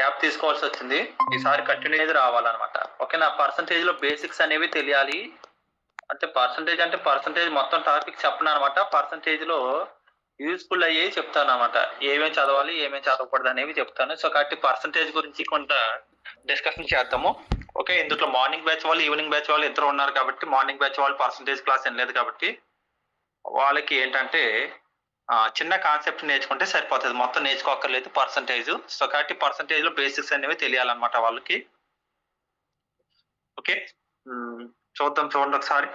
Gap తీసుకోవాల్సి వచ్చింది. ఈసారి కంటిన్యూ రావాలన్నమాట. ఓకేనా? పర్సంటేజ్ లో బేసిక్స్ అనేవి తెలియాలి. అంటే పర్సంటేజ్ మొత్తం టాపిక్ చెప్పను అనమాట. పర్సంటేజ్ లో యూస్ఫుల్ అయ్యేవి చెప్తాను అనమాట. ఏమేమి చదవాలి ఏమేమి చదవకూడదు అనేవి చెప్తాను. సో కాబట్టి పర్సంటేజ్ గురించి కొంత డిస్కషన్ చేద్దాము. ఓకే, ఇందులో మార్నింగ్ బ్యాచ్ వాళ్ళు ఈవినింగ్ బ్యాచ్ వాళ్ళు ఇద్దరు ఉన్నారు కాబట్టి మార్నింగ్ బ్యాచ్ వాళ్ళు పర్సంటేజ్ క్లాస్ వినలేదు కాబట్టి వాళ్ళకి ఏంటంటే చిన్న కాన్సెప్ట్ నేర్చుకుంటే సరిపోతుంది, మొత్తం నేర్చుకోక్కర్లేదు పర్సంటేజ్. సో కాబట్టి పర్సంటేజ్ లో బేసిక్స్ అనేవి తెలియాలన్నమాట వాళ్ళకి. ఓకే, చూడండి ఒకసారి.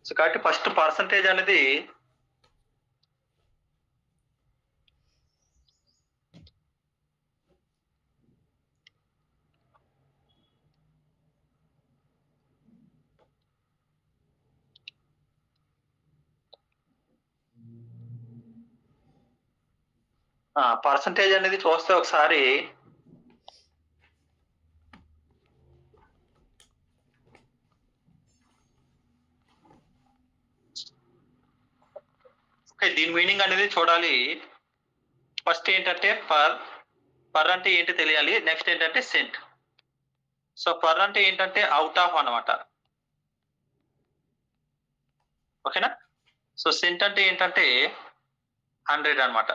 సో కాబట్టి ఫస్ట్ పర్సంటేజ్ అనేది చూస్తే ఒకసారి దీని మీనింగ్ అనేది చూడాలి. ఫస్ట్ ఏంటంటే పర్ అంటే ఏంటి తెలియాలి. నెక్స్ట్ ఏంటంటే సెంట్. సో పర్ అంటే ఏంటంటే అవుట్ ఆఫ్ అన్నమాట. ఓకేనా? సో సెంట్ అంటే ఏంటంటే 100 అనమాట.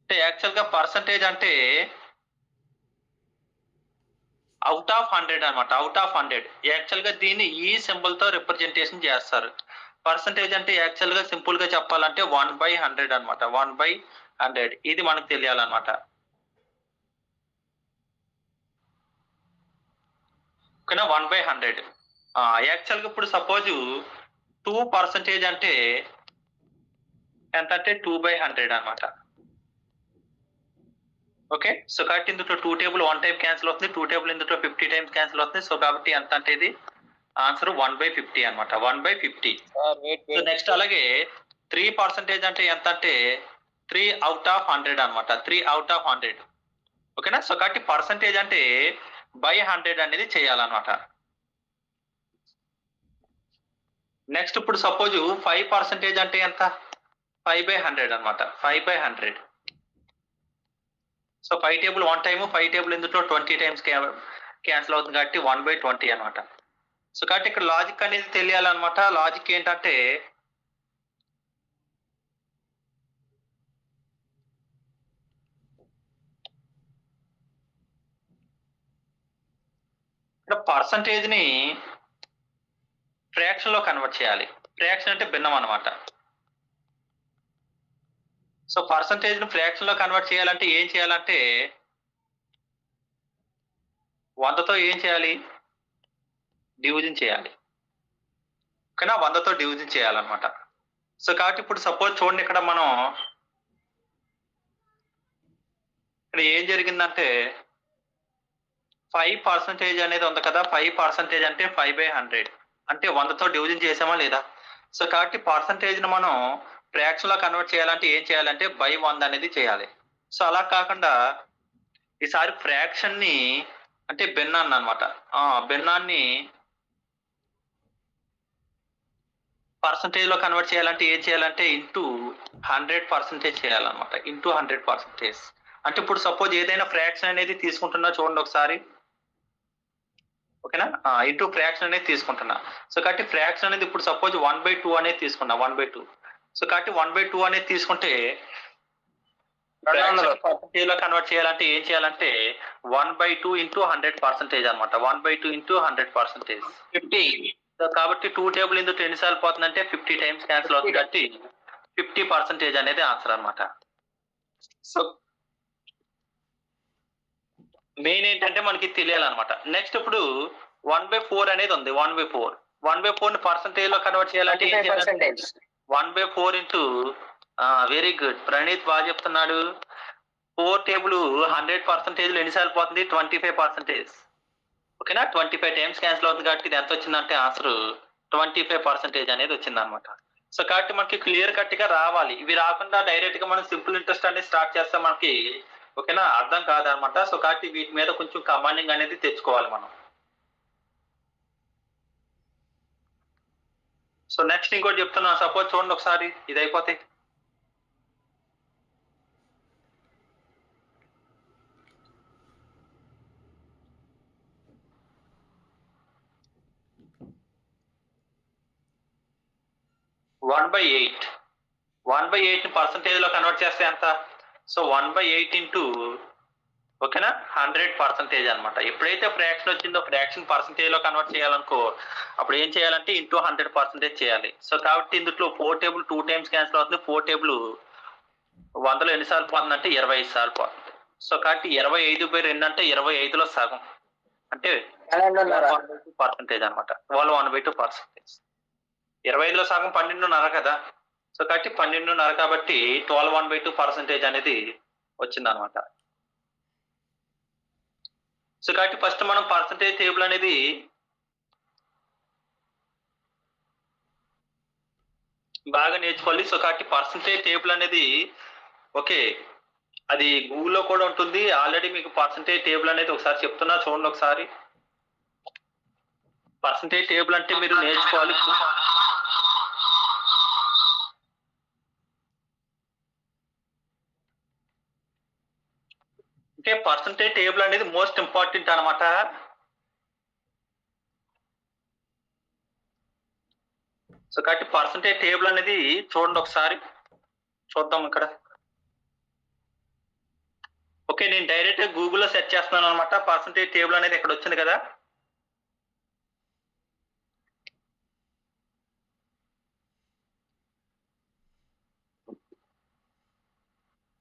అంటే యాక్చువల్ గా పర్సంటేజ్ అంటే అవుట్ ఆఫ్ 100 అనమాట. అవుట్ ఆఫ్ 100 యాక్చువల్ గా దీన్ని ఈ సింబల్ తో రిప్రజెంటేషన్ చేస్తారు. పర్సంటేజ్ అంటే యాక్చువల్ గా సింపుల్ గా చెప్పాలంటే 1/100 అనమాట. 1/100 ఇది మనకు తెలియాలన్నమాట. ఓకేనా? 1/100 యాక్చువల్ గా ఇప్పుడు సపోజ్ 2% అంటే ఎంత అంటే 2/100 అనమాట. ఓకే, సో కాబట్టి ఇందులో 2 టేబుల్ 1 టైం క్యాన్సిల్ అవుతుంది, 2 టేబుల్ ఇందులో 50 టైమ్స్ క్యాన్సిల్ అవుతుంది. సో కాబట్టి ఎంత అంటే ఇది ఆన్సర్ 1/50 అనమాట. 1/50. సో నెక్స్ట్ అలాగే 3% అంటే ఎంత అంటే 3 అవుట్ ఆఫ్ 100 అనమాట. 3 అవుట్ ఆఫ్ 100. ఓకేనా? సో కాబట్టి పర్సంటేజ్ అంటే బై 100 అనేది చేయాలన్నమాట. నెక్స్ట్ ఇప్పుడు సపోజ్ 5% అంటే ఎంత? 5/100 అనమాట. 5/100. సో 5 టేబుల్ 1 టైము, 5 టేబుల్ ఇందులో 20 టైమ్స్ క్యాన్సిల్ అవుతుంది కాబట్టి 1/20 అనమాట. సో కాబట్టి ఇక్కడ లాజిక్ అనేది తెలియాలన్నమాట. లాజిక్ ఏంటంటే ఇక్కడ పర్సంటేజ్ ని ఫ్రాక్షన్ లో కన్వర్ట్ చేయాలి. ఫ్రాక్షన్ అంటే భిన్నం అనమాట. సో పర్సంటేజ్ ని ఫ్రాక్షన్ లో కన్వర్ట్ చేయాలంటే ఏం చేయాలంటే 100తో ఏం చేయాలి? డివిజన్ చేయాలి. ఓకేనా? 100తో డివిజన్ చేయాలన్నమాట. సో కాబట్టి ఇప్పుడు సపోజ్ చూడండి, ఇక్కడ మనం ఇక్కడ ఏం జరిగిందంటే 5% అనేది ఉంది కదా. 5% అంటే 5/100 అంటే 100తో డివిజన్ చేసామా లేదా? సో కాబట్టి పర్సంటేజ్ ను మనం ఫ్రాక్షన్ లో కన్వర్ట్ చేయాలంటే ఏం చేయాలంటే బై 100 అనేది చేయాలి. సో అలా కాకుండా ఈసారి ఫ్రాక్షన్ ని అంటే భిన్నాన్ని అనమాట, భిన్నాన్ని పర్సంటేజ్ లో కన్వర్ట్ చేయాలంటే ఏం చేయాలంటే ఇంటూ 100% చేయాలన్నమాట. ఇంటూ 100%. అంటే ఇప్పుడు సపోజ్ ఏదైనా ఫ్రాక్షన్ అనేది తీసుకుంటున్నా చూడండి ఒకసారి. ఓకేనా? ఇంటూ ఫ్రాక్షన్ అనేది తీసుకుంటున్నా. సో కాబట్టి ఫ్రాక్షన్ అనేది ఇప్పుడు సపోజ్ 1/2 అనేది తీసుకున్నా. 1/2. సో కాబట్టి 1/2 అనేది తీసుకుంటే పర్సంటేజ్ లో కన్వర్ట్ చేయాలంటే ఏం చేయాలంటే 1/2 ఇంటూ 100% అనమాట. 1/2 ఇంటూ 100%. 50. సో కాబట్టి 2 టేబుల్ ఇందులో ఎన్నిసార్లు పోతుందంటే 50 టైమ్స్ క్యాన్సిల్ అవుతుంది కాబట్టి 50% అనేది ఆన్సర్ అనమాట. సో మెయిన్ ఏంటంటే మనకి తెలియాలన్నమాట. నెక్స్ట్ ఇప్పుడు 1/4 అనేది ఉంది. 1/4 ని పర్సంటేజ్ లో కన్వర్ట్ చేయాలంటే 1/4 ఇంటూ వెరీ గుడ్ ప్రణీత్, బాగా చెప్తున్నాడు. 4 టేబుల్ 100% ఎన్నిసార్లు పోతుంది? 25%. ఓకేనా? 25 టైమ్స్ క్యాన్సిల్ అవుతుంది కాబట్టి ఇది ఎంత వచ్చిందంటే ఆన్సర్ 25% అనేది వచ్చింది అనమాట. సో కాబట్టి మనకి క్లియర్ కట్ గా రావాలి. ఇవి రాకుండా డైరెక్ట్ గా మనం సింపుల్ ఇంట్రెస్ట్ అనేది స్టార్ట్ చేస్తే మనకి ఓకేనా అర్థం కాదనమాట. సో కాబట్టి వీటి మీద కొంచెం కమాండింగ్ అనేది తెచ్చుకోవాలి మనం. సో నెక్స్ట్ ఇంకోటి చెప్తున్నా, సపోజ్ చూడండి ఒకసారి ఇది అయిపోతే. వన్ బై ఎయిట్ పర్సంటేజ్ లో కన్వర్ట్ చేస్తే ఎంత? సో 1/8 ఇంటూ ఓకేనా 100% అనమాట. ఎప్పుడైతే ఫ్రాక్షన్ వచ్చిందో ఫ్రాక్షన్ పర్సంటేజ్ లో కన్వర్ట్ చేయాలనుకో అప్పుడు ఏం చేయాలంటే ఇంటూ 100% చేయాలి. సో కాబట్టి ఇందులో 4 టేబుల్ 2 టైమ్స్ క్యాన్సిల్ అవుతుంది. 4 టేబుల్ 100లో ఎన్నిసార్లు పోతుంది అంటే 25 సార్లు పోతుంది. సో కాబట్టి 25/2 అంటే 25లో సగం అంటే 1/2% అనమాట. వాళ్ళు 1/2%. 25లో సగం 12.5 కదా. సో కాబట్టి 12.5 కాబట్టి 12 అనేది వచ్చిందనమాట. సో కాబట్టి ఫస్ట్ మనం పర్సంటేజ్ టేబుల్ అనేది బాగా నేర్చుకోవాలి. సో కాబట్టి పర్సంటేజ్ టేబుల్ అనేది ఓకే అది గూగుల్లో కూడా ఉంటుంది. ఆల్రెడీ మీకు పర్సంటేజ్ టేబుల్ అనేది ఒకసారి చెప్తున్నా చూడండి ఒకసారి. పర్సంటేజ్ టేబుల్ అంటే మీరు నేర్చుకోవాలి. అంటే పర్సంటేజ్ టేబుల్ అనేది మోస్ట్ ఇంపార్టెంట్ అనమాట. సో కాబట్టి పర్సంటేజ్ టేబుల్ అనేది చూడండి ఒకసారి చూద్దాం ఇక్కడ. ఓకే నేను డైరెక్ట్ గూగుల్లో సెర్చ్ చేస్తున్నాను అనమాట. పర్సంటేజ్ టేబుల్ అనేది ఇక్కడ వచ్చింది కదా.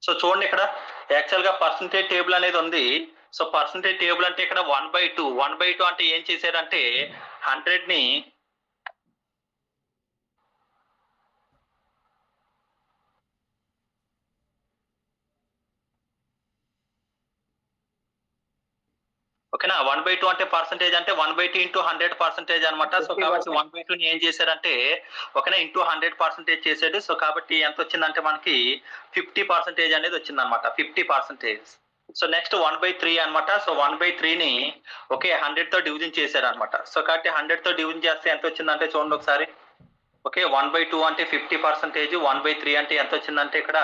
సో చూడండి ఇక్కడ యాక్చువల్ గా పర్సంటేజ్ టేబుల్ అనేది ఉంది. సో పర్సంటేజ్ టేబుల్ అంటే ఇక్కడ 1/2 అంటే ఏం చేశారంటే 100 ని ఓకేనా 1/2 అంటే పర్సంటేజ్ అంటే 1/2 ఇంటూ 100% అనమాట. సో కాబట్టి 1/2 ని ఏం చేశారంటే ఓకేనా ఇంటూ 100% చేసాడు. సో కాబట్టి ఎంత వచ్చిందంటే మనకి 50% అనేది వచ్చింది అనమాట. 50%. సో నెక్స్ట్ 1/3 అనమాట. సో 1/3 ని ఓకే 100 తో డివిజన్ చేశారు అనమాట. సో కాబట్టి 100 తో డివిజన్ చేస్తే ఎంత వచ్చిందంటే చూడండి ఒకసారి. ఓకే 1/2 అంటే 50%, 1/3 అంటే ఎంత వచ్చిందంటే ఇక్కడ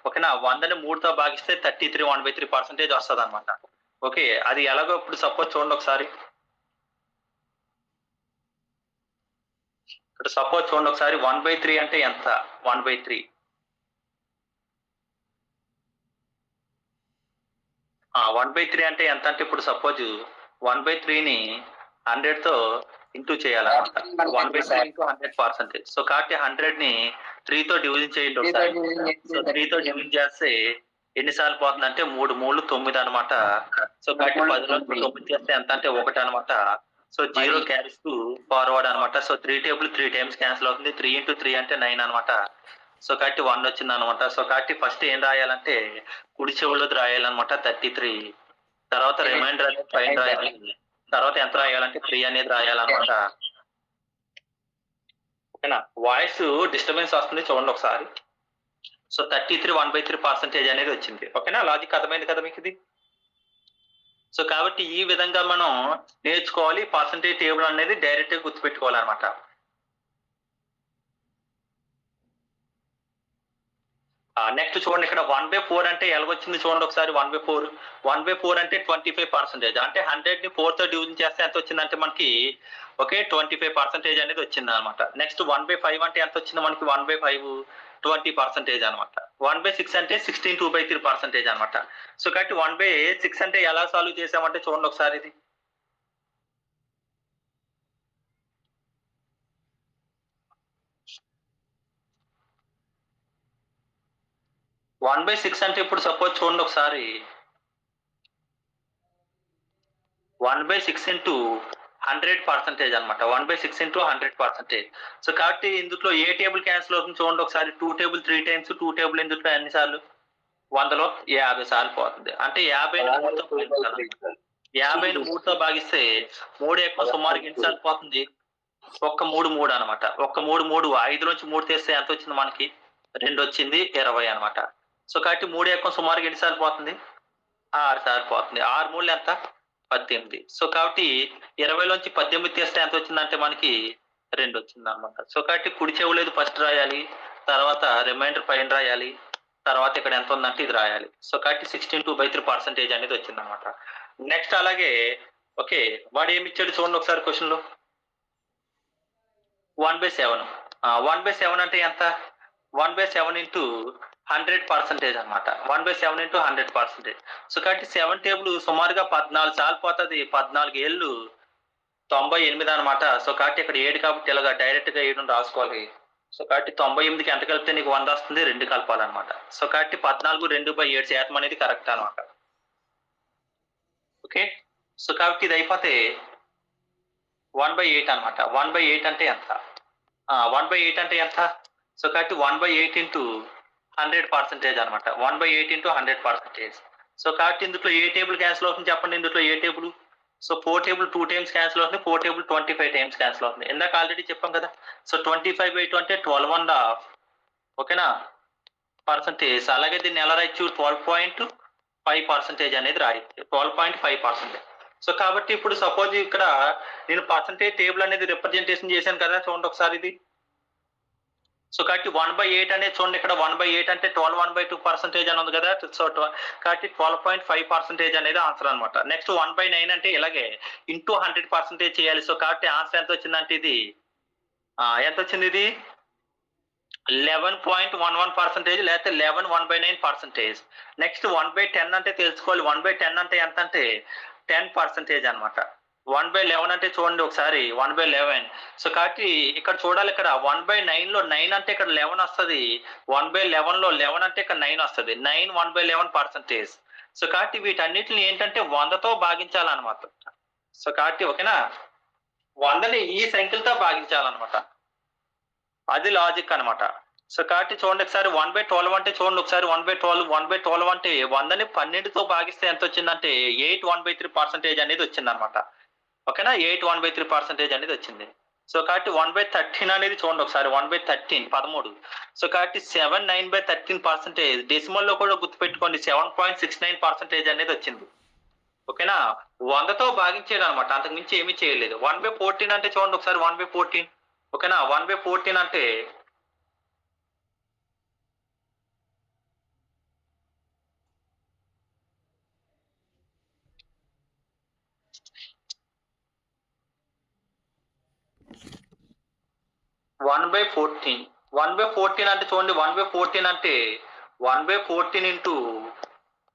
ఓకేనా 100ని 3తో భాగిస్తే 33 1/3% వస్తుంది అనమాట. ఓకే అది ఎలాగో ఇప్పుడు సపోజ్ చూడండి ఒకసారి. ఇక్కడ సపోజ్ చూడండి ఒకసారి 1/3 అంటే ఎంత? 1/3 1/3 అంటే ఎంత అంటే ఇప్పుడు సపోజ్ 1/3ని 100తో ఇంటూ చేయాలన్నమాట. 1/3 ఇంటూ 100%. సో కాబట్టి 100ని 3తో డివిజన్ చేయండి ఒకసారి. సో 3తో డివిజన్ చేస్తే ఎన్నిసార్లు పోతుందంటే 3 3 9 అనమాట. సో కాబట్టి 10లో 9 చేస్తే ఎంత అంటే 1 అనమాట. సో 0 క్యారీస్ టు ఫార్వర్డ్ అనమాట. సో 3 టేబుల్ 3 టైమ్స్ క్యాన్సిల్ అవుతుంది. 3 ఇంటూ 3 అంటే 9 అనమాట. సో కాబట్టి 1 వచ్చింది అనమాట. సో కాబట్టి ఫస్ట్ ఏం రాయాలంటే కుడి చెవుల్లో రాయాలన్నమాట 33. తర్వాత రిమైండర్ అనేది పైన రాయాలి. తర్వాత ఎంత రాయాలంటే 3 అనేది రాయాలన్నమాట. ఓకేనా వాయిస్ డిస్టర్బెన్స్ వస్తుంది చూడండి ఒకసారి. సో 33 1/3% అనేది వచ్చింది. ఓకేనా లాజిక్ అర్థమైంది కదా మీకు ఇది. సో కాబట్టి ఈ విధంగా మనం నేర్చుకోవాలి. పర్సంటేజ్ టేబుల్ అనేది డైరెక్ట్ గా గుర్తుపెట్టుకోవాలన్నమాట. నెక్స్ట్ చూడండి ఇక్కడ 1/4 అంటే ఎలాగొచ్చింది చూడండి ఒకసారి. 1/4 అంటే 25%. అంటే 100ని 4తో డివిజన్ చేస్తే ఎంత వచ్చిందంటే మనకి ఓకే 25% అనేది వచ్చింది అనమాట. నెక్స్ట్ 1/5 అంటే ఎంత వచ్చింది మనకి? 1/5 20% అనమాట. 1/6 అంటే 16 2/3% అనమాట. సో కాబట్టి 1/6 అంటే ఎలా సాల్వ్ చేసామంటే చూడండి ఒకసారి ఇది. వన్ బై సిక్స్ అంటే ఇప్పుడు సపోజ్ చూడండి ఒకసారి 1/6 ఇంటూ 100% అనమాట. 1/6 ఇంటూ 100%. సో కాబట్టి ఇందులో ఏ టేబుల్ క్యాన్సిల్ అవుతుంది చూడండి ఒకసారి. 2 టేబుల్ 3 టైమ్స్ 2 టేబుల్ ఇందులో ఎన్నిసార్లు? 100లో 50 సార్లు పోతుంది. అంటే 50ని 3తో భాగిస్తే 3 ఎక్కువ సుమారుగా ఎన్నిసార్లు పోతుంది? ఒక్క 3 అనమాట. ఒక్క 3 5 నుంచి 3 తీస్తే ఎంత వచ్చింది మనకి? 2 వచ్చింది 20 అనమాట. సో కాబట్టి 3 ఎక్కం సుమారుగా ఎన్ని సార్లు పోతుంది? 6 సార్లు పోతుంది. 6 మూడులు ఎంత? 18. సో కాబట్టి 20 లోంచి 18 తీస్తే ఎంత వచ్చిందంటే మనకి 2 వచ్చిందనమాట. సో కాబట్టి కుడి చెవులేదు ఫస్ట్ రాయాలి. తర్వాత రిమైండర్ పైన రాయాలి. తర్వాత ఇక్కడ ఎంత ఉందంటే ఇది రాయాలి. సో కాబట్టి 16.2/3% అనేది వచ్చిందనమాట. నెక్స్ట్ అలాగే ఓకే వాడు ఏమి ఇచ్చాడు చూడండి ఒకసారి క్వశ్చన్లో 1/7. 1/7 అంటే ఎంత? 1/7 ఇంటూ 100% అనమాట. 1/7 ఇంటూ 100%. సో కాబట్టి 7 టేబుల్ సుమారుగా 14 సార్లు పోతుంది. 14 ఏళ్ళు 98 అనమాట. సో కాబట్టి ఇక్కడ 7 కాబట్టి ఇలాగా డైరెక్ట్ గా 7 రాసుకోవాలి. సో కాబట్టి 98కి ఎంత కలిపితే నీకు 100 వస్తుంది? 2 కలపాలన్నమాట. సో కాబట్టి 14 2/7 అనేది కరెక్ట్ అనమాట. ఓకే సో కాబట్టి ఇది అయిపోతే 1/8 అనమాట. 1/8 అంటే ఎంత? 1/8 అంటే ఎంత? సో కాబట్టి 1/8 ఇంటూ 100% అనమాట. 1/8 ఇంటూ 100%. సో కాబట్టి ఇందులో ఏ టేబుల్ క్యాన్సిల్ అవుతుంది చెప్పండి? ఇందులో ఏ table? So 4 table 2 times cancel అవుతుంది. 4 టేబుల్ 25 టైమ్స్ క్యాన్సిల్ అవుతుంది. ఇందాక ఆల్రెడీ చెప్పాం కదా. సో 25/2 అంటే 12.5 ఓకేనా పర్సంటేజ్. అలాగే దీన్ని ఎలా రాయొచ్చు? 12.5% అనేది రాయొచ్చు. 12.5%. సో కాబట్టి ఇప్పుడు సపోజ్ ఇక్కడ నేను పర్సంటేజ్ టేబుల్ అనేది రిప్రజెంటేషన్ చేశాను కదా, చూడండి ఒకసారి ఇది. సో కాబట్టి 1/8 అనేది చూడండి ఇక్కడ 1/8 అంటే 12/1/2% అని ఉంది కదా. సో కాబట్టి 12.5% అనేది ఆన్సర్ అనమాట. నెక్స్ట్ 1/9 అంటే ఇలాగే ఇంటూ 100% చేయాలి. సో కాబట్టి ఆన్సర్ ఎంత వచ్చిందంటే ఇది ఎంత వచ్చింది? ఇది 11.11% లేకపోతే 11 1/9%. నెక్స్ట్ 1/10 అంటే తెలుసుకోవాలి. 1/10 అంటే ఎంత అంటే 10% అనమాట. 1/11 అంటే చూడండి ఒకసారి 1/11. సో కాబట్టి ఇక్కడ చూడాలి, ఇక్కడ 1/9 లో 9 అంటే ఇక్కడ 11 వస్తుంది. 1/11 లో 11 అంటే ఇక్కడ 9 వస్తుంది. 9 1/11%. సో కాబట్టి వీటన్నిటిని ఏంటంటే 100తో భాగించాలన్నమాట. సో కాబట్టి ఓకేనా 100ని ఈ సంఖ్యలతో భాగించాలన్నమాట. అది లాజిక్ అనమాట. సో కాబట్టి చూడండి ఒకసారి 1/12 అంటే చూడండి ఒకసారి 1/12 అంటే 100ని 12తో భాగిస్తే ఎంత వచ్చిందంటే 8 1/3% అనేది వచ్చింది అనమాట. ఓకేనా 8 1/3% అనేది వచ్చింది. సో కాబట్టి 1/13 అనేది చూడండి ఒకసారి 1/13 13. సో కాబట్టి 7 9/13%. డెసిమల్ లో కూడా గుర్తుపెట్టుకోండి 7.69% అనేది వచ్చింది. ఓకేనా 100తో భాగించేది అనమాట. అంతకు మించి ఏమీ చేయలేదు. 1/14 అంటే చూడండి ఒకసారి 1/14. ఓకేనా 1/14 అంటే 1/14. 1/14 అంటే చూడండి 1/14 అంటే 1/14 ఇంటూ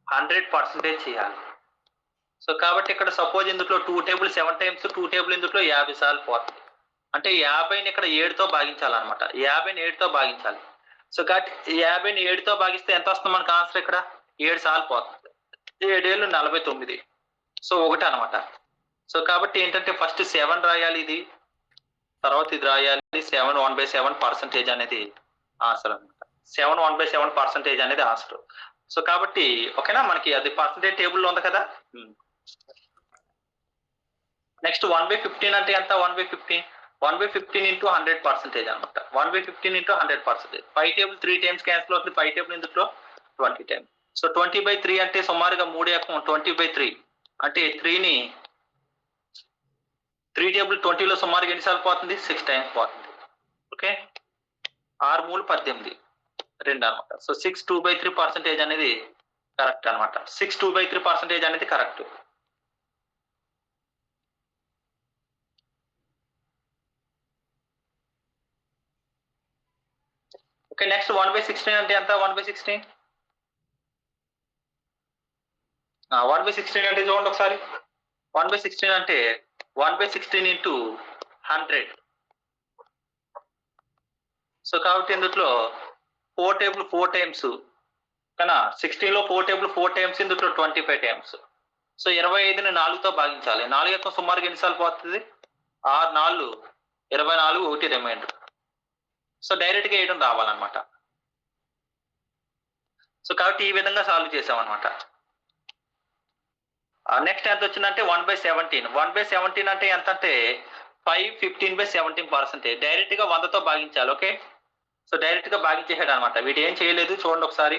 100% చేయాలి. సో కాబట్టి ఇక్కడ సపోజ్ ఇందులో 2 టేబుల్ 7 టైమ్స్ 2 టేబుల్ ఇందులో 50 సార్లు పోతుంది. అంటే 50ని ఇక్కడ 7తో భాగించాలన్నమాట. 50ని 7తో భాగించాలి. సో కాబట్టి 50ని 7తో భాగిస్తే ఎంత వస్తుంది మనకు ఆన్సర్? ఇక్కడ 7 సార్లు పోతుంది. 7 ఏళ్ళు 49. సో 1 అనమాట. సో కాబట్టి ఏంటంటే ఫస్ట్ 7 రాయాలి, ఇది తర్వాత ఇది రాయాలి. 7 1/7% అనేది ఆన్సర్ అనమాట. 7 1/7% అనేది ఆన్సర్. సో కాబట్టి ఓకేనా మనకి అది పర్సంటేజ్ టేబుల్లో ఉంది కదా. నెక్స్ట్ 1/15 అంటే ఎంత? 1/15 ఇంటూ 100% అనమాట. 1/15 ఇంటూ 100%. 5 టేబుల్ 3 టైమ్స్ క్యాన్సిల్ అవుతుంది. 5 టేబుల్ ఇందులో 20 టైమ్స్. సో 20/3 అంటే సుమారుగా 3 ఎకం 20/3 అంటే 3ని 3 టేబుల్ 20లో సుమారుగా ఎన్నిసార్లు పోతుంది? 6 టైమ్స్ పోతుంది. ఓకే 6 3 18 2 అనమాట. సో 6 2/3% అనేది కరెక్ట్ అనమాట. 6 2/3% అనేది కరెక్ట్. ఓకే నెక్స్ట్ 1/16 అంటే ఎంత? 1/16 1/16 అంటే చూడండి ఒకసారి 1/16 అంటే 1/16 ఇంటూ 100. సో కాబట్టి ఇందులో 4 టేబుల్ 4 టైమ్స్ కదా. 16లో 4 టేబుల్ 4 టైమ్స్, ఇందులో 25 టైమ్స్. సో 25ని 4తో భాగించాలి. 4 యొక్క సుమారుగా ఎన్నిసార్లు పోతుంది? 6 4 24 1 రిమైండర్. సో డైరెక్ట్ గా 8 రావాలన్నమాట. సో కాబట్టి ఈ విధంగా సాల్వ్ చేసామన్నమాట. నెక్స్ట్ ఎంత వచ్చిందంటే 1/17. 1/17 అంటే ఎంత అంటే 5 15/17%. డైరెక్ట్ గా 100తో భాగించాలి. ఓకే, సో డైరెక్ట్ గా భాగించేసాడు అనమాట. వీటి ఏం చేయలేదు, చూడండి ఒకసారి.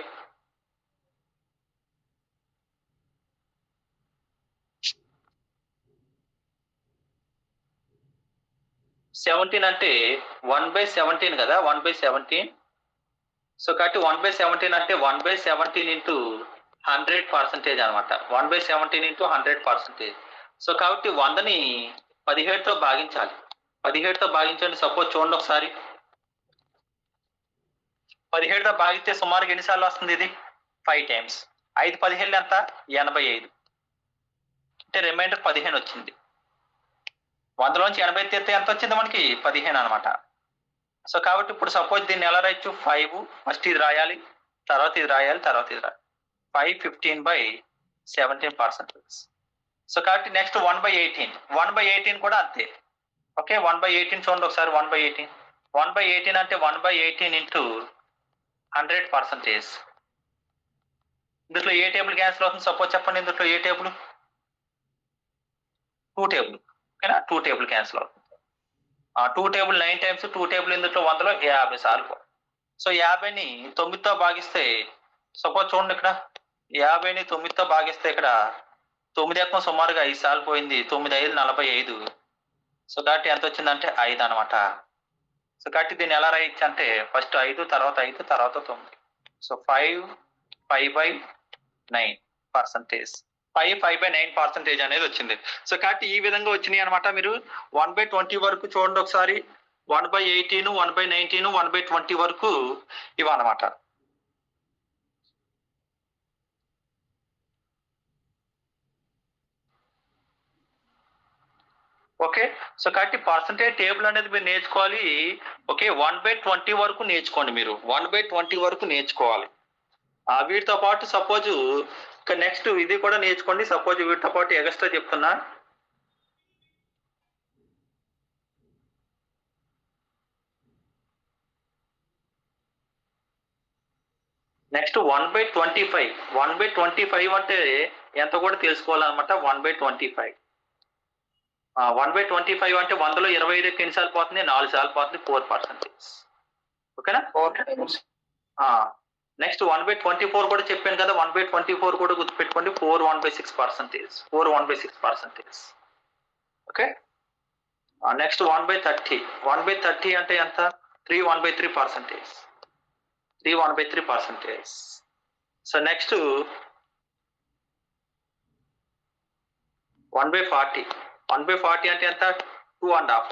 సెవెంటీన్ అంటే 1/17 కదా, 1/17. సో కాబట్టి 1/17 అంటే 1/17 ఇంటూ 100% అనమాట. 1/17 ఇంటూ 100%. సో కాబట్టి 100ని 17తో భాగించాలి. 17తో భాగించండి. సపోజ్ చూడండి ఒకసారి. 17తో భాగిస్తే సుమారుగా ఎన్నిసార్లు వస్తుంది ఇది? 5 టైమ్స్. 5 15 ఎంత? 85. అంటే రిమైండర్ 15 వచ్చింది. 100లోంచి 80 తీస్తే ఎంత వచ్చింది మనకి? 15 అనమాట. సో కాబట్టి ఇప్పుడు సపోజ్ దీన్ని ఎలా రాయొచ్చు? 5 ఫస్ట్ ఇది రాయాలి, తర్వాత ఇది రాయాలి, తర్వాత ఇది రాయాలి. 5 15/17%. సో కాబట్టి నెక్స్ట్ 1/18. 1/18 కూడా అంతే. ఓకే, 1/18 చూడండి ఒకసారి. 1/18 1/18 అంటే 1/18 ఇంటూ 100%. ఇందులో ఏ టేబుల్ క్యాన్సిల్ అవుతుంది? సపోజ్ చెప్పండి, ఇందులో ఏ టేబుల్? 2 టేబుల్. ఓకేనా, 2 టేబుల్ క్యాన్సిల్ అవుతుంది. 2 టేబుల్ 9 టైమ్స్, 2 టేబుల్ ఇందులో 100లో 50 సార్లు. సో 50ని 9తో భాగిస్తే, సపోజ్ చూడండి ఇక్కడ 50ని 9తో భాగిస్తే ఇక్కడ 9 ఎక్కం సుమారుగా 5 సార్లు పోయింది. 9 5 45. సో కాబట్టి ఎంత వచ్చిందంటే 5 అనమాట. సో కాబట్టి దీన్ని ఎలా రాయొచ్చు అంటే ఫస్ట్ 5, తర్వాత 5, తర్వాత 9. సో 5/9%. 5/9% అనేది వచ్చింది. సో కాబట్టి ఈ విధంగా వచ్చినాయి అనమాట. మీరు 1/20 వరకు చూడండి ఒకసారి. 1/18, 1/19, 1/20 వరకు ఇవన్నమాట. ఓకే, సో కాబట్టి పర్సంటేజ్ టేబుల్ అనేది మీరు నేర్చుకోవాలి. ఓకే, 1/20 వరకు నేర్చుకోండి. మీరు 1/20 వరకు నేర్చుకోవాలి. వీటితో పాటు సపోజ్ నెక్స్ట్ ఇది కూడా నేర్చుకోండి. సపోజ్ వీటితో పాటు ఎక్స్ట్రా చెప్తున్నా. నెక్స్ట్ 1/25. 1/25 అంటే ఎంత కూడా తెలుసుకోవాలన్నమాట. 1/25. 1/25 అంటే 100లో 25 ఎన్నిసార్లు పోతుంది? 4 సార్లు పోతుంది. 4%. ఓకేనా? నెక్స్ట్ 1/24 కూడా చెప్పాను కదా. 1/24 కూడా గుర్తుపెట్టుకోండి. 4 1/6%. 4 1/6%. Okay, next 1/30. 1/30 అంటే ఎంత? 3 1/3%. 3 1/3%. So next 1/40. 1/40 అంటే ఎంత? 2.5.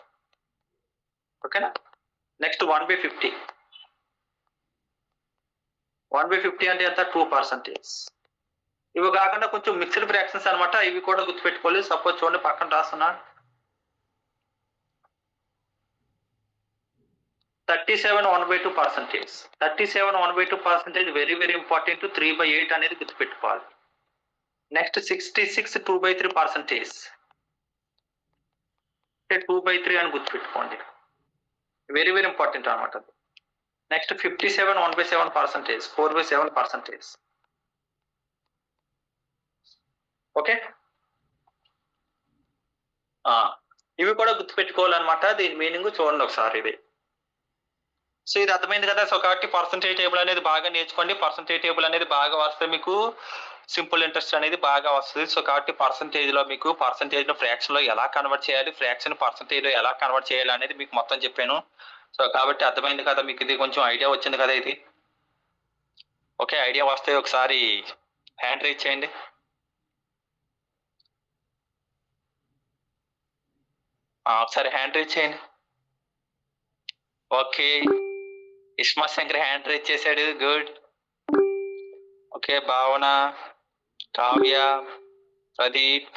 ఓకేనా? నెక్స్ట్ 1/50. 1/50 అంటే ఎంత? 2%. ఇవి కాకుండా కొంచెం మిక్స్డ్ ఫ్రాక్షన్స్ అనమాట. ఇవి కూడా గుర్తుపెట్టుకోవాలి. సపోజ్ చూడండి, పక్కన రాస్తున్నా. 37 1/2%. 37 1/2% వెరీ వెరీ ఇంపార్టెంట్. 3/8 అనేది గుర్తుపెట్టుకోవాలి. నెక్స్ట్ 66 2/3%. 2/3 అని గుర్తుపెట్టుకోండి. వెరీ వెరీ ఇంపార్టెంట్ అనమాట. నెక్స్ట్ 57 1/7%. 4/7%. ఓకే, ఇవి కూడా గుర్తుపెట్టుకోవాలన్నమాట. దీని మీనింగ్ చూడండి ఒకసారి ఇది. సో ఇది అర్థమైంది కదా. సో కాబట్టి పర్సంటేజ్ టేబుల్ అనేది బాగా నేర్చుకోండి. పర్సంటేజ్ టేబుల్ అనేది బాగా వస్తే మీకు సింపుల్ ఇంట్రెస్ట్ అనేది బాగా వస్తుంది. సో కాబట్టి పర్సంటేజ్ లో మీకు పర్సంటేజ్ లో ఫ్రాక్షన్ లో ఎలా కన్వర్ట్ చేయాలి, ఫ్రాక్షన్ పర్సంటేజ్ లో ఎలా కన్వర్ట్ చేయాలి అనేది మీకు మొత్తం చెప్పాను. సో కాబట్టి అర్థమైంది కదా మీకు. ఇది కొంచెం ఐడియా వచ్చింది కదా ఇది. ఓకే, ఐడియా వస్తే ఒకసారి హ్యాండ్ రైజ్ చేయండి. ఒకసారి హ్యాండ్ రైజ్ చేయండి. ఓకే, ఇస్మా శంకర్ హ్యాండ్ రైజ్ చేశాడు. గుడ్. ఓకే, భావన, కావ్య, ప్రదీప్,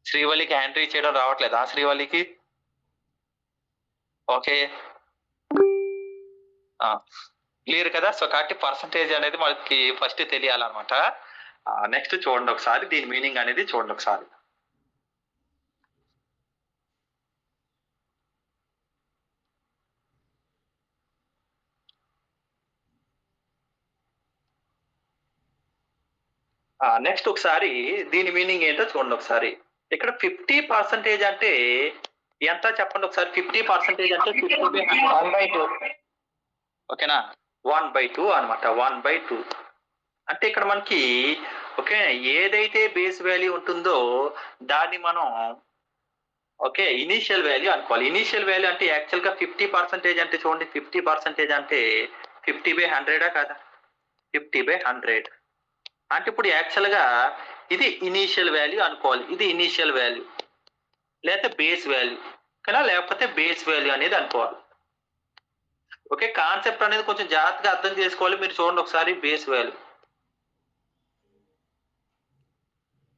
శ్రీవల్లికి హ్యాండ్ రైజ్ చేయడం రావట్లేదా? శ్రీవల్లికి ఓకే, క్లియర్ కదా. సో కాబట్టి పర్సంటేజ్ అనేది మనకి ఫస్ట్ తెలియాలన్నమాట. నెక్స్ట్ చూడండి ఒకసారి, దీని మీనింగ్ అనేది చూడండి ఒకసారి. నెక్స్ట్ ఒకసారి దీని మీనింగ్ ఏంటో చూడండి ఒకసారి. ఇక్కడ 50% అంటే ఎంత చెప్పండి ఒకసారి. 50% అంటే 1/2. ఓకేనా, 1/2 అనమాట. 1/2 అంటే ఇక్కడ మనకి ఓకే ఏదైతే బేస్ వాల్యూ ఉంటుందో దాన్ని మనం ఓకే ఇనీషియల్ వాల్యూ అనుకోవాలి. ఇనీషియల్ వాల్యూ అంటే యాక్చువల్ గా 50% అంటే చూడండి, 50% అంటే 50/100 కదా, 50/100 అంటే ఇప్పుడు యాక్చువల్ గా ఇది ఇనీషియల్ వాల్యూ అనుకోవాలి. ఇది ఇనీషియల్ వాల్యూ లేకపోతే బేస్ వాల్యూ ఓకేనా, లేకపోతే బేస్ వాల్యూ అనేది అనుకోవాలి. ఓకే, కాన్సెప్ట్ అనేది కొంచెం జాగ్రత్తగా అర్థం చేసుకోవాలి. మీరు చూడండి ఒకసారి బేస్ వాల్యూ.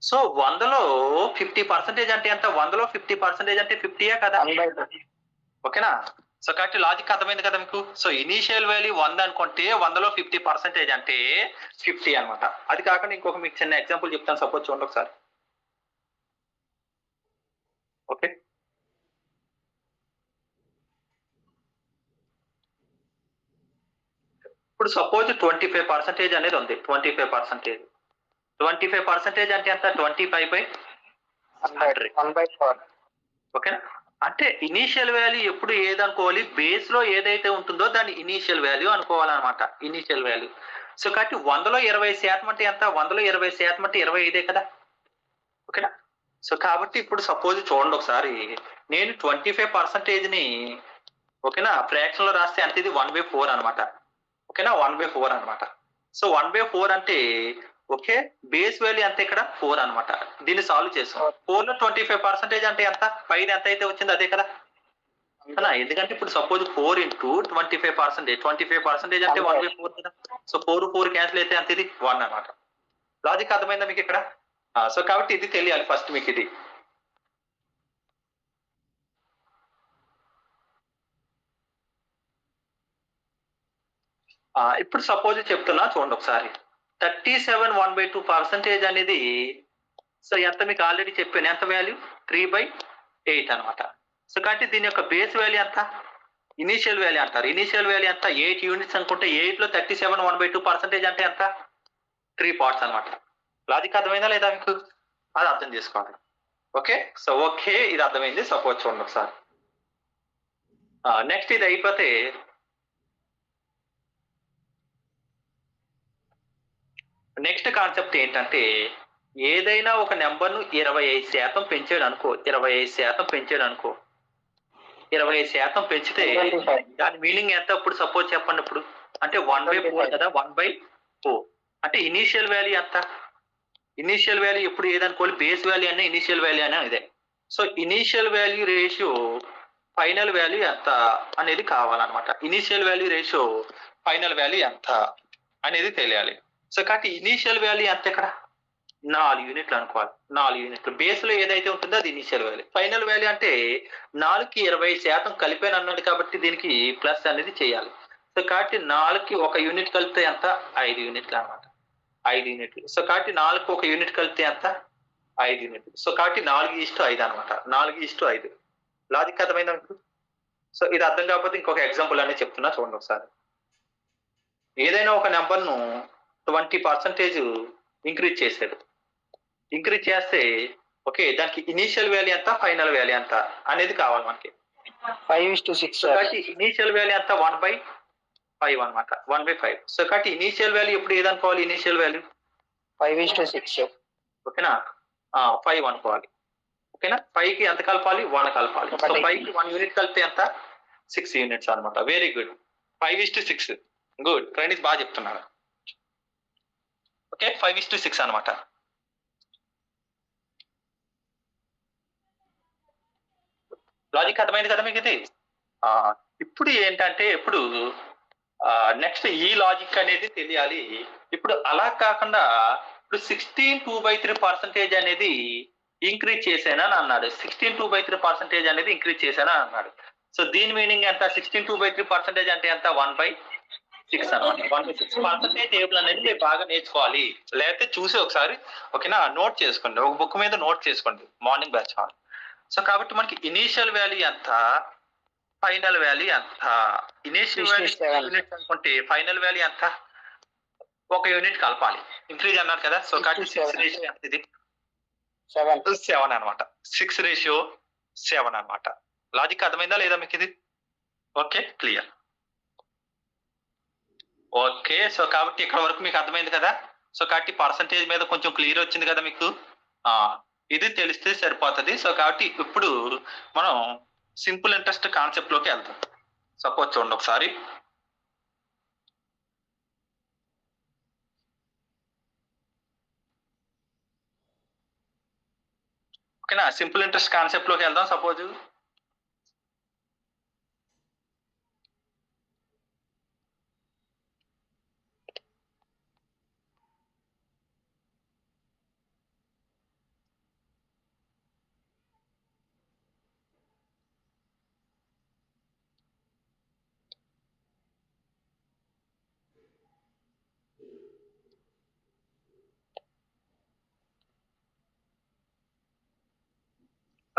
సో 100లో 50% అంటే ఎంత? 100లో 50% అంటే 50 కదా, 1/2. ఓకేనా. సో కాబట్టి లాజిక్ అర్థమైంది కదా మీకు. సో ఇనీషియల్ వాల్యూ 100 అనుకుంటే 100లో 50% అంటే 50 అనమాట. అది కాకుండా ఇంకొక మీకు చిన్న ఎగ్జాంపుల్ చెప్తాను. సపోజ్ చూడండి ఒకసారి. ఓకే, ఇప్పుడు సపోజ్ 25% అనేది ఉంది. 25% 25% అంటే ఎంత? 25/100 1/4. ఓకేనా. అంటే ఇనీషియల్ వాల్యూ ఎప్పుడు ఏదనుకోవాలి? బేస్ లో ఏదైతే ఉంటుందో దాన్ని ఇనీషియల్ వాల్యూ అనుకోవాలన్నమాట. Initial value. సో కాబట్టి 100లో 20% అంటే ఎంత? 100లో 20% అంటే 25 కదా, ఓకేనా. సో కాబట్టి ఇప్పుడు సపోజ్ చూడండి ఒకసారి. నేను 25%ని ఓకేనా ఫ్రాక్షన్ లో రాస్తే అంటే ఇది 1/4 అనమాట. ఓకేనా, 1/4 అనమాట. సో 1/4 అంటే ఓకే బేస్ వాల్యూ ఎంత? ఇక్కడ 4 అనమాట. దీన్ని సాల్వ్ చేసాం. 4లో 25% అంటే ఎంత? పైన ఎంత అయితే వచ్చింది అదే కదా, ఎందుకంటే ఇప్పుడు సపోజ్ 4 ఇంటూ 25%, 25% అంటే 1/4 కదా. సో 4 క్యాన్సిల్ అయితే అంత ఇది 1 అనమాట. లాజిక్ అర్థమైందా మీకు ఇక్కడ? సో కాబట్టి ఇది తెలియాలి ఫస్ట్ మీకు. ఇది ఇప్పుడు సపోజ్ చెప్తున్నా చూడండి ఒకసారి. 37 1/2% అనేది సో ఎంత మీకు ఆల్రెడీ చెప్పాను. ఎంత వాల్యూ? 3/8 అనమాట. సో కాబట్టి దీని యొక్క బేస్ వాల్యూ ఎంత? ఇనీషియల్ వాల్యూ అంటారు. ఇనీషియల్ వాల్యూ ఎంత? 8 యూనిట్స్ అనుకుంటే 8లో 37 1/2% అంటే ఎంత? 3 పార్ట్స్ అనమాట. లాజిక్ అర్థమైందా లేదా మీకు? అది అర్థం చేసుకోండి. ఓకే, సో ఓకే ఇది అర్థమైంది. సపోజ్ చూడండి ఒకసారి. నెక్స్ట్ ఇది అయిపోతే నెక్స్ట్ కాన్సెప్ట్ ఏంటంటే ఏదైనా ఒక నెంబర్ను 25% పెంచాడు అనుకో. 25% పెంచాడు అనుకో. 25% పెంచితే దాని మీనింగ్ ఎంత? ఇప్పుడు సపోజ్ చెప్పండి. ఇప్పుడు అంటే 1/4 కదా, 1/4 అంటే ఇనీషియల్ వాల్యూ ఎంత? ఇనీషియల్ వాల్యూ ఎప్పుడు ఏదనుకోవాలి? బేస్ వాల్యూ అనే ఇనీషియల్ వాల్యూ అనే ఇదే. So initial value ratio final value ఎంత అనేది కావాలన్నమాట. Initial value ratio final value ఎంత అనేది తెలియాలి. సో కాబట్టి ఇనీషియల్ వాల్యూ ఎంత? ఇక్కడ 4 యూనిట్లు అనుకోవాలి. 4 యూనిట్లు బేస్ లో ఏదైతే ఉంటుందో అది ఇనీషియల్ వాల్యూ. ఫైనల్ వాల్యూ అంటే 4కి 20% కలిపాను అన్నాడు కాబట్టి దీనికి ప్లస్ అనేది చేయాలి. సో కాబట్టి 4కి 1 యూనిట్ కలిపితే ఎంత? 5 యూనిట్లు అనమాట. 5 యూనిట్లు. సో కాబట్టి 4కి 1 యూనిట్ కలిపితే ఎంత? 5 యూనిట్లు. సో కాబట్టి 4:5 అనమాట. 4:5. లాజిక్ అర్థమైందా మీకు? సో ఇది అర్థం కాకపోతే ఇంకొక ఎగ్జాంపుల్ అనేది చెప్తున్నా చూడండి ఒకసారి. ఏదైనా ఒక నెంబర్ ను 20% ఇంక్రీజ్ చేశాడు. ఇంక్రీజ్ చేస్తే ఓకే దానికి ఇనీషియల్ వాల్యూ ఎంత? ఫైనల్ వాల్యూ ఎంత అనేది కావాలి మనకి. 5:6. కాబట్టి ఇనీషియల్ వాల్యూ ఎంత? 1/5 అనమాట. 1/5. సో కాబట్టి ఇనీషియల్ వాల్యూ ఎప్పుడు ఏదనుకోవాలి? Initial value 5:6. ఓకేనా, 5 అనుకోవాలి. ఓకేనా, 5కి ఎంత కలపాలి? 1 కలపాలి. సో 5కి 1 యూనిట్ కలిపితే ఎంత? 6 యూనిట్స్ అనమాట. Very good. 5:6. గుడ్, ఫ్రెండ్స్ బాగా చెప్తున్నారు. ఓకే 5:6 అనమాట. లాజిక్ అర్థమైంది కదా మీకు ఇది? ఇప్పుడు ఏంటంటే ఇప్పుడు నెక్స్ట్ ఈ లాజిక్ అనేది తెలియాలి. ఇప్పుడు అలా కాకుండా ఇప్పుడు 16 2/3% అనేది ఇంక్రీజ్ చేశానని అన్నాడు. 16 2/3% అనేది ఇంక్రీజ్ చేశానని అన్నాడు. సో దీని మీనింగ్ ఎంత? 16 2/3% అంటే ఎంత? 1/6 అనమాట. 1/6% టేబుల్ అనేది మీరు బాగా నేర్చుకోవాలి. లేకపోతే చూసి ఒకసారి ఓకేనా నోట్ చేసుకోండి. ఒక బుక్ మీద నోట్ చేసుకోండి మార్నింగ్ బ్యాచ్. సో కాబట్టి మనకి ఇనీషియల్ వాల్యూ ఎంత? ఫైనల్ వాల్యూ ఎంత? ఇనీషియల్ వాల్యూ యూనిట్స్ అనుకుంటే ఫైనల్ వాల్యూ ఎంత? ఒక యూనిట్ కలపాలి. ఇంక్రీజ్ అన్నారు కదా, సో కాబట్టి 6 రేషియో ఎంత ఇది? 7 అనమాట. 6 రేషియో 7 అనమాట. లాజిక్ అర్థమైందా లేదా మీకు ఇది? Okay, clear. ఓకే, సో కాబట్టి ఇక్కడ వరకు మీకు అర్థమైంది కదా. సో కాబట్టి పర్సంటేజ్ మీద కొంచెం క్లియర్ వచ్చింది కదా మీకు. ఇది తెలిస్తే సరిపోతుంది. సో కాబట్టి ఇప్పుడు మనం సింపుల్ ఇంట్రెస్ట్ కాన్సెప్ట్ లోకి వెళ్తాం. సపోజ్ చూడండి ఒకసారి. ఓకేనా, సింపుల్ ఇంట్రెస్ట్ కాన్సెప్ట్ లోకి వెళ్దాం. Suppose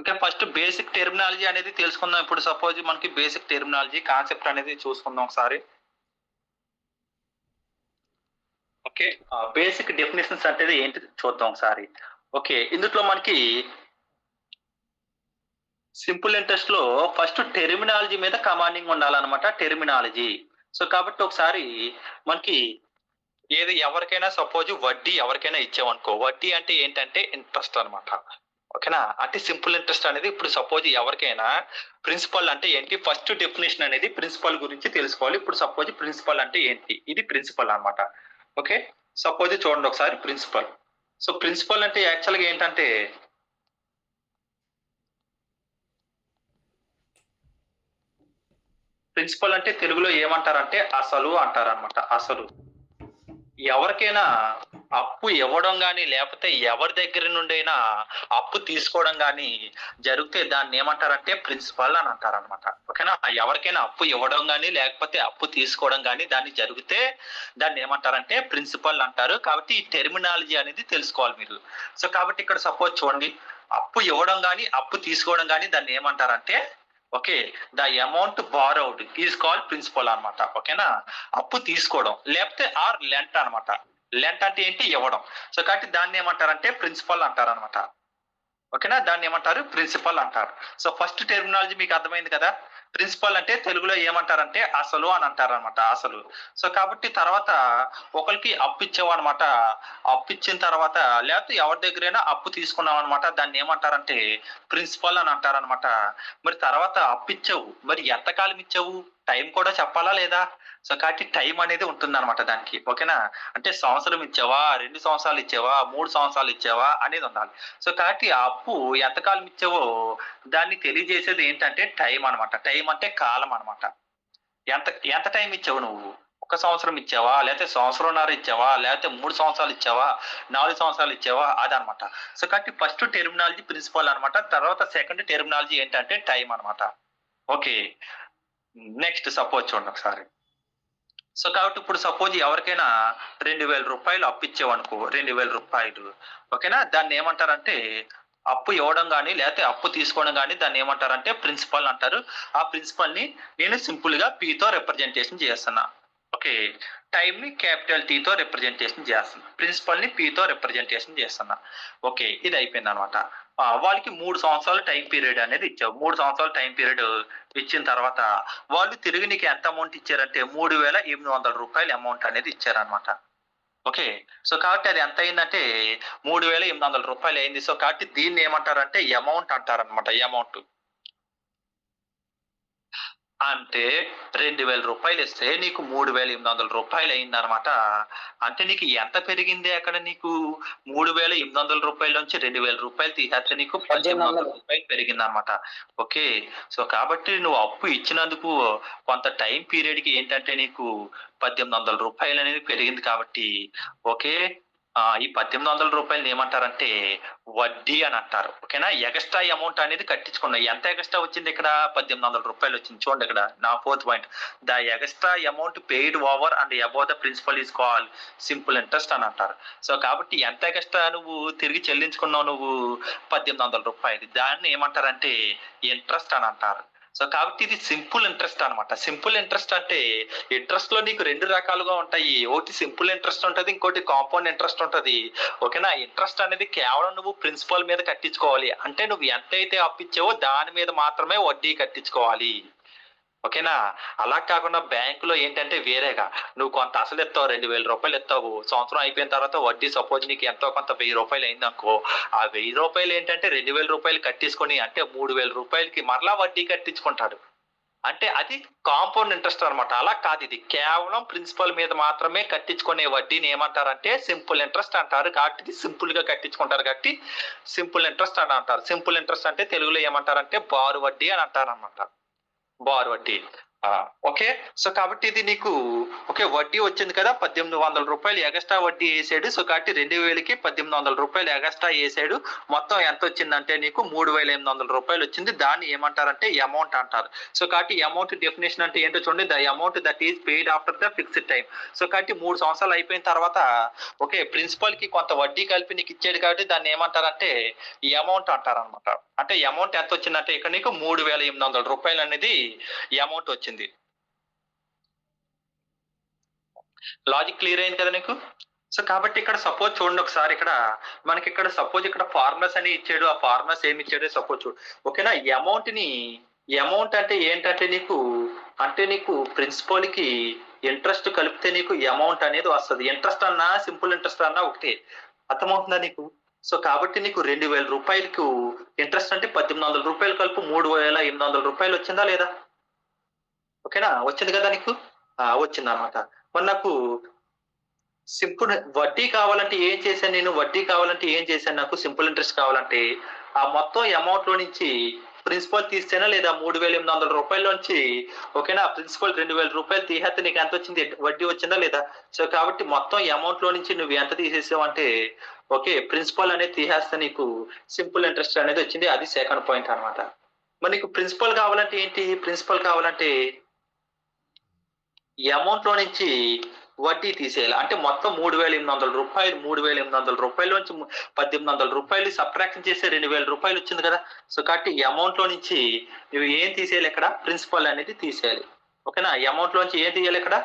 okay, first basic terminology అనేది తెలుసుకుందాం. ఇప్పుడు సపోజ్ మనకి బేసిక్ టెర్మినాలజీ కాన్సెప్ట్ అనేది చూసుకుందాం ఒకసారి. ఓకే, బేసిక్ డెఫినేషన్స్ అంటే ఏంటి చూద్దాం ఒకసారి. ఓకే, ఇందులో మనకి సింపుల్ ఇంట్రెస్ట్ లో ఫస్ట్ టెర్మినాలజీ మీద కమాండింగ్ ఉండాలన్నమాట, టెర్మినాలజీ. సో కాబట్టి ఒకసారి మనకి ఏది ఎవరికైనా సపోజ్ వడ్డీ ఎవరికైనా ఇచ్చామనుకో, వడ్డీ అంటే ఏంటంటే ఇంట్రెస్ట్ అనమాట. ఓకేనా, అంటే సింపుల్ ఇంట్రెస్ట్ అనేది ఇప్పుడు సపోజ్ ఎవరికైనా ప్రిన్సిపల్ అంటే ఏంటి, ఫస్ట్ డెఫినేషన్ అనేది ప్రిన్సిపల్ గురించి తెలుసుకోవాలి. ఇప్పుడు సపోజ్ ప్రిన్సిపల్ అంటే ఏంటి, ఇది ప్రిన్సిపల్ అన్నమాట. ఓకే, సపోజ్ చూడండి ఒకసారి ప్రిన్సిపల్. సో ప్రిన్సిపల్ అంటే యాక్చువల్గా ఏంటంటే ప్రిన్సిపల్ అంటే తెలుగులో ఏమంటారంటే అసలు అంటారనమాట. అసలు ఎవరికైనా అప్పు ఇవ్వడం కానీ లేకపోతే ఎవరి దగ్గర నుండైనా అప్పు తీసుకోవడం కానీ జరిగితే దాన్ని ఏమంటారంటే ప్రిన్సిపల్ అని అంటారనమాట. ఓకేనా, ఎవరికైనా అప్పు ఇవ్వడం కానీ లేకపోతే అప్పు తీసుకోవడం కానీ దాన్ని జరిగితే దాన్ని ఏమంటారంటే ప్రిన్సిపల్ అంటారు. కాబట్టి ఈ టెర్మినాలజీ అనేది తెలుసుకోవాలి మీరు. సో కాబట్టి ఇక్కడ సపోజ్ చూడండి, అప్పు ఇవ్వడం కానీ అప్పు తీసుకోవడం కానీ దాన్ని ఏమంటారంటే okay, the amount borrowed is called principal అనమాట. ఓకేనా, అప్పు తీసుకోవడం లేకపోతే ఆర్ లెంట్ అనమాట. లెంట్ అంటే ఏంటి, ఇవ్వడం. సో కాబట్టి దాన్ని ఏమంటారంటే ప్రిన్సిపల్ అంటారు అనమాట. ఓకేనా, దాన్ని ఏమంటారు ప్రిన్సిపల్ అంటారు. సో ఫస్ట్ టెర్మినాలజీ మీకు అర్థమైంది కదా. ప్రిన్సిపల్ అంటే తెలుగులో ఏమంటారంటే అసలు అని అంటారు అనమాట, అసలు. సో కాబట్టి తర్వాత ఒకరికి అప్పు ఇచ్చావు అనమాట, అప్పు ఇచ్చిన తర్వాత లేకపోతే ఎవరి దగ్గరైనా అప్పు తీసుకున్నావు అనమాట, దాన్ని ఏమంటారంటే ప్రిన్సిపల్ అని అంటారనమాట. మరి తర్వాత అప్పు ఇచ్చావు, మరి ఎంతకాలం ఇచ్చావు, టైం కూడా చెప్పాలా లేదా. సో కాబట్టి టైం అనేది ఉంటుంది అనమాట దానికి. ఓకేనా, అంటే సంవత్సరం ఇచ్చావా, 2 సంవత్సరాలు ఇచ్చావా, 3 సంవత్సరాలు ఇచ్చావా అనేది ఉండాలి. సో కాబట్టి ఆ అప్పు ఎంతకాలం ఇచ్చావో దాన్ని తెలియజేసేది ఏంటంటే టైం అనమాట. టైం అంటే కాలం అనమాట. ఎంత ఎంత టైం ఇచ్చావు నువ్వు, 1 సంవత్సరం ఇచ్చావా, లేకపోతే సంవత్సరంన్నర ఇచ్చావా, లేకపోతే 3 సంవత్సరాలు ఇచ్చావా, 4 సంవత్సరాలు ఇచ్చావా, అదనమాట. సో కాబట్టి ఫస్ట్ టెర్మినాలజీ ప్రిన్సిపల్ అనమాట. తర్వాత సెకండ్ టెర్మినాలజీ ఏంటంటే టైం అనమాట. ఓకే, నెక్స్ట్ సపోజ్ చూడండి ఒకసారి. సో కాబట్టి ఇప్పుడు సపోజ్ ఎవరికైనా 2000 రూపాయలు అప్పు ఇచ్చావనుకో, 2000 రూపాయలు. ఓకేనా, దాన్ని ఏమంటారంటే అప్పు ఇవ్వడం కానీ లేకపోతే అప్పు తీసుకోవడం కానీ దాన్ని ఏమంటారంటే ప్రిన్సిపల్ అంటారు. ఆ ప్రిన్సిపల్ ని నేను సింపుల్ గా పీతో రిప్రజెంటేషన్ చేస్తున్నా. ఓకే, టైం ని క్యాపిటల్ టీతో రిప్రజెంటేషన్ చేస్తున్నా, ప్రిన్సిపల్ ని పీతో రిప్రజెంటేషన్ చేస్తున్నా. ఓకే, ఇది అయిపోయింది అనమాట. వాళ్ళకి 3 సంవత్సరాలు టైం పీరియడ్ అనేది ఇచ్చావు. 3 సంవత్సరాలు టైం పీరియడ్ ఇచ్చిన తర్వాత వాళ్ళు తిరిగి నీకు ఎంత అమౌంట్ ఇచ్చారంటే 3800 రూపాయలు అమౌంట్ అనేది ఇచ్చారనమాట. ఓకే, సో కాబట్టి అది ఎంత అయిందంటే 3800 రూపాయలు అయింది. సో కాబట్టి దీన్ని ఏమంటారంటే అమౌంట్ అంటారనమాట. అమౌంట్ అంటే 2000 రూపాయలు ఇస్తే నీకు 3800 రూపాయలు అయిందనమాట. అంటే నీకు ఎంత పెరిగింది అక్కడ, నీకు 3800 రూపాయల నుంచి 2000 రూపాయలు తీసేస్తే నీకు 1800 రూపాయలు పెరిగింది అనమాట. ఓకే, సో కాబట్టి నువ్వు అప్పు ఇచ్చినందుకు కొంత టైం పీరియడ్ కి ఏంటంటే నీకు 1800 రూపాయలు అనేది పెరిగింది కాబట్టి ఓకే, ఈ 1800 రూపాయలు ఏమంటారంటే వడ్డీ అని అంటారు. ఓకేనా, ఎక్స్ట్రా అమౌంట్ అనేది కట్టించుకున్నా. ఎంత ఎక్స్ట్రా వచ్చింది ఇక్కడ, 1800 రూపాయలు వచ్చింది. చూడండి ఇక్కడ నా 4th point, the extra amount paid over and above the principal is called simple interest అని అంటారు. సో కాబట్టి ఎంత ఎక్స్ట్రా నువ్వు తిరిగి చెల్లించుకున్నావు, నువ్వు 1800 రూపాయలు, దాన్ని ఏమంటారంటే ఇంట్రెస్ట్ అని అంటారు. సో కాబట్టి ఇది సింపుల్ ఇంట్రెస్ట్ అన్నమాట. సింపుల్ ఇంట్రెస్ట్ అంటే ఇంట్రెస్ట్ లో నీకు 2 రకాలుగా ఉంటాయి. ఒకటి సింపుల్ ఇంట్రెస్ట్ ఉంటది. ఇంకోటి కాంపౌండ్ ఇంట్రెస్ట్ ఉంటది. ఓకేనా? ఇంట్రెస్ట్ అనేది కేవలం నువ్వు ప్రిన్సిపల్ మీద కట్టించుకోవాలి. అంటే నువ్వు ఎంతైతే అప్పిచ్చావో దాని మీద మాత్రమే వడ్డీ కట్టించుకోవాలి. ఓకేనా? అలా కాకుండా బ్యాంకులో ఏంటంటే వేరేగా నువ్వు కొంత అసలు ఎత్తావు, 2000 రూపాయలు ఎత్తావు. సంవత్సరం అయిపోయిన తర్వాత వడ్డీ సపోజ్ నీకు ఎంతో కొంత 1000 రూపాయలు అయిందనుకో, ఆ 1000 రూపాయలు ఏంటంటే 2000 రూపాయలు కట్టేసుకొని అంటే 3000 రూపాయలకి మరలా వడ్డీ కట్టించుకుంటాడు. అంటే అది కాంపౌండ్ ఇంట్రెస్ట్ అన్నమాట. అలా కాదు, ఇది కేవలం ప్రిన్సిపల్ మీద మాత్రమే కట్టించుకునే వడ్డీని ఏమంటారంటే సింపుల్ ఇంట్రెస్ట్ అంటారు. కాబట్టి ఇది సింపుల్ గా కట్టించుకుంటారు కాబట్టి సింపుల్ ఇంట్రెస్ట్ అని అంటారు. సింపుల్ ఇంట్రెస్ట్ అంటే తెలుగులో ఏమంటారంటే బారు వడ్డీ అని అంటారు అనమాట. బారు వడ్డీ. ఓకే. సో కాబట్టి ఇది నీకు ఓకే వడ్డీ వచ్చింది కదా, 1800 రూపాయలు ఎగస్ట్రా వడ్డీ వేసాడు. సో కాబట్టి 2000కి 1800 రూపాయలు ఎగస్ట్రా వేసాడు. మొత్తం ఎంత వచ్చిందంటే నీకు 3800 రూపాయలు వచ్చింది. దాన్ని ఏమంటారంటే అమౌంట్ అంటారు. సో కాబట్టి అమౌంట్ డెఫినేషన్ అంటే ఏంటో చూడండి, the amount that is paid after the fixed time. So కాబట్టి 3 సంవత్సరాలు అయిపోయిన తర్వాత ఓకే ప్రిన్సిపల్ కి కొంత వడ్డీ కలిపి నీకు ఇచ్చాడు కాబట్టి దాన్ని ఏమంటారంటే ఈ అమౌంట్ అంటారు అనమాట. అంటే అమౌంట్ ఎంత వచ్చిందంటే ఇక్కడ నీకు 3800 రూపాయలు అనేది ఈ అమౌంట్ వచ్చింది. లాజిక్ క్లియర్ అయింది కదా నీకు? సో కాబట్టి ఇక్కడ సపోజ్ చూడండి ఒకసారి, ఇక్కడ మనకి ఇక్కడ సపోజ్ ఇక్కడ ఫార్ములాస్ అని ఇచ్చాడు. ఆ ఫార్ములాస్ ఏమి ఇచ్చాడు సపోజ్ చూడు. ఓకేనా? అమౌంట్ అంటే ఏంటంటే నీకు ప్రిన్సిపల్ కి ఇంట్రెస్ట్ కలిపితే నీకు అమౌంట్ అనేది వస్తుంది. ఇంట్రెస్ట్ అన్నా సింపుల్ ఇంట్రెస్ట్ అన్నా ఒకటే. అర్థమవుతుందా నీకు? సో కాబట్టి నీకు 2000 రూపాయలకు ఇంట్రెస్ట్ అంటే 1800 రూపాయలు కలిపి 3800 రూపాయలు వచ్చిందా లేదా? ఓకేనా? వచ్చింది కదా నీకు? వచ్చింది అనమాట. మరి నాకు సింపుల్ వడ్డీ కావాలంటే ఏం చేశాను నేను? నాకు సింపుల్ ఇంట్రెస్ట్ కావాలంటే ఆ మొత్తం అమౌంట్ లో నుంచి ప్రిన్సిపల్ తీస్తేనా లేదా 3800 రూపాయల్లోంచి ఓకేనా ప్రిన్సిపల్ 2000 రూపాయలు తీసేస్తే నీకు ఎంత వచ్చింది? వడ్డీ వచ్చిందా లేదా? సో కాబట్టి మొత్తం అమౌంట్ లో నుంచి నువ్వు ఎంత తీసేసావు అంటే ఓకే ప్రిన్సిపల్ అనేది తీసేస్తే నీకు సింపుల్ ఇంట్రెస్ట్ అనేది వచ్చింది. అది సెకండ్ పాయింట్ అన్నమాట. మరి నీకు ప్రిన్సిపల్ కావాలంటే ఏంటి? ప్రిన్సిపల్ కావాలంటే ఈ అమౌంట్ లో నుంచి వడ్డీ తీసేయాలి. అంటే మొత్తం 3800 రూపాయల నుంచి 1800 రూపాయలు సబ్ట్రాక్షన్ చేస్తే 2000 రూపాయలు వచ్చింది కదా. సో కాబట్టి ఈ అమౌంట్ లో నుంచి నువ్వు ఏం తీసేయాలి? ఇక్కడ ప్రిన్సిపల్ అనేది తీసేయాలి. ఓకేనా? ఈ అమౌంట్ లో నుంచి ఏం తీయాలి? ఇక్కడ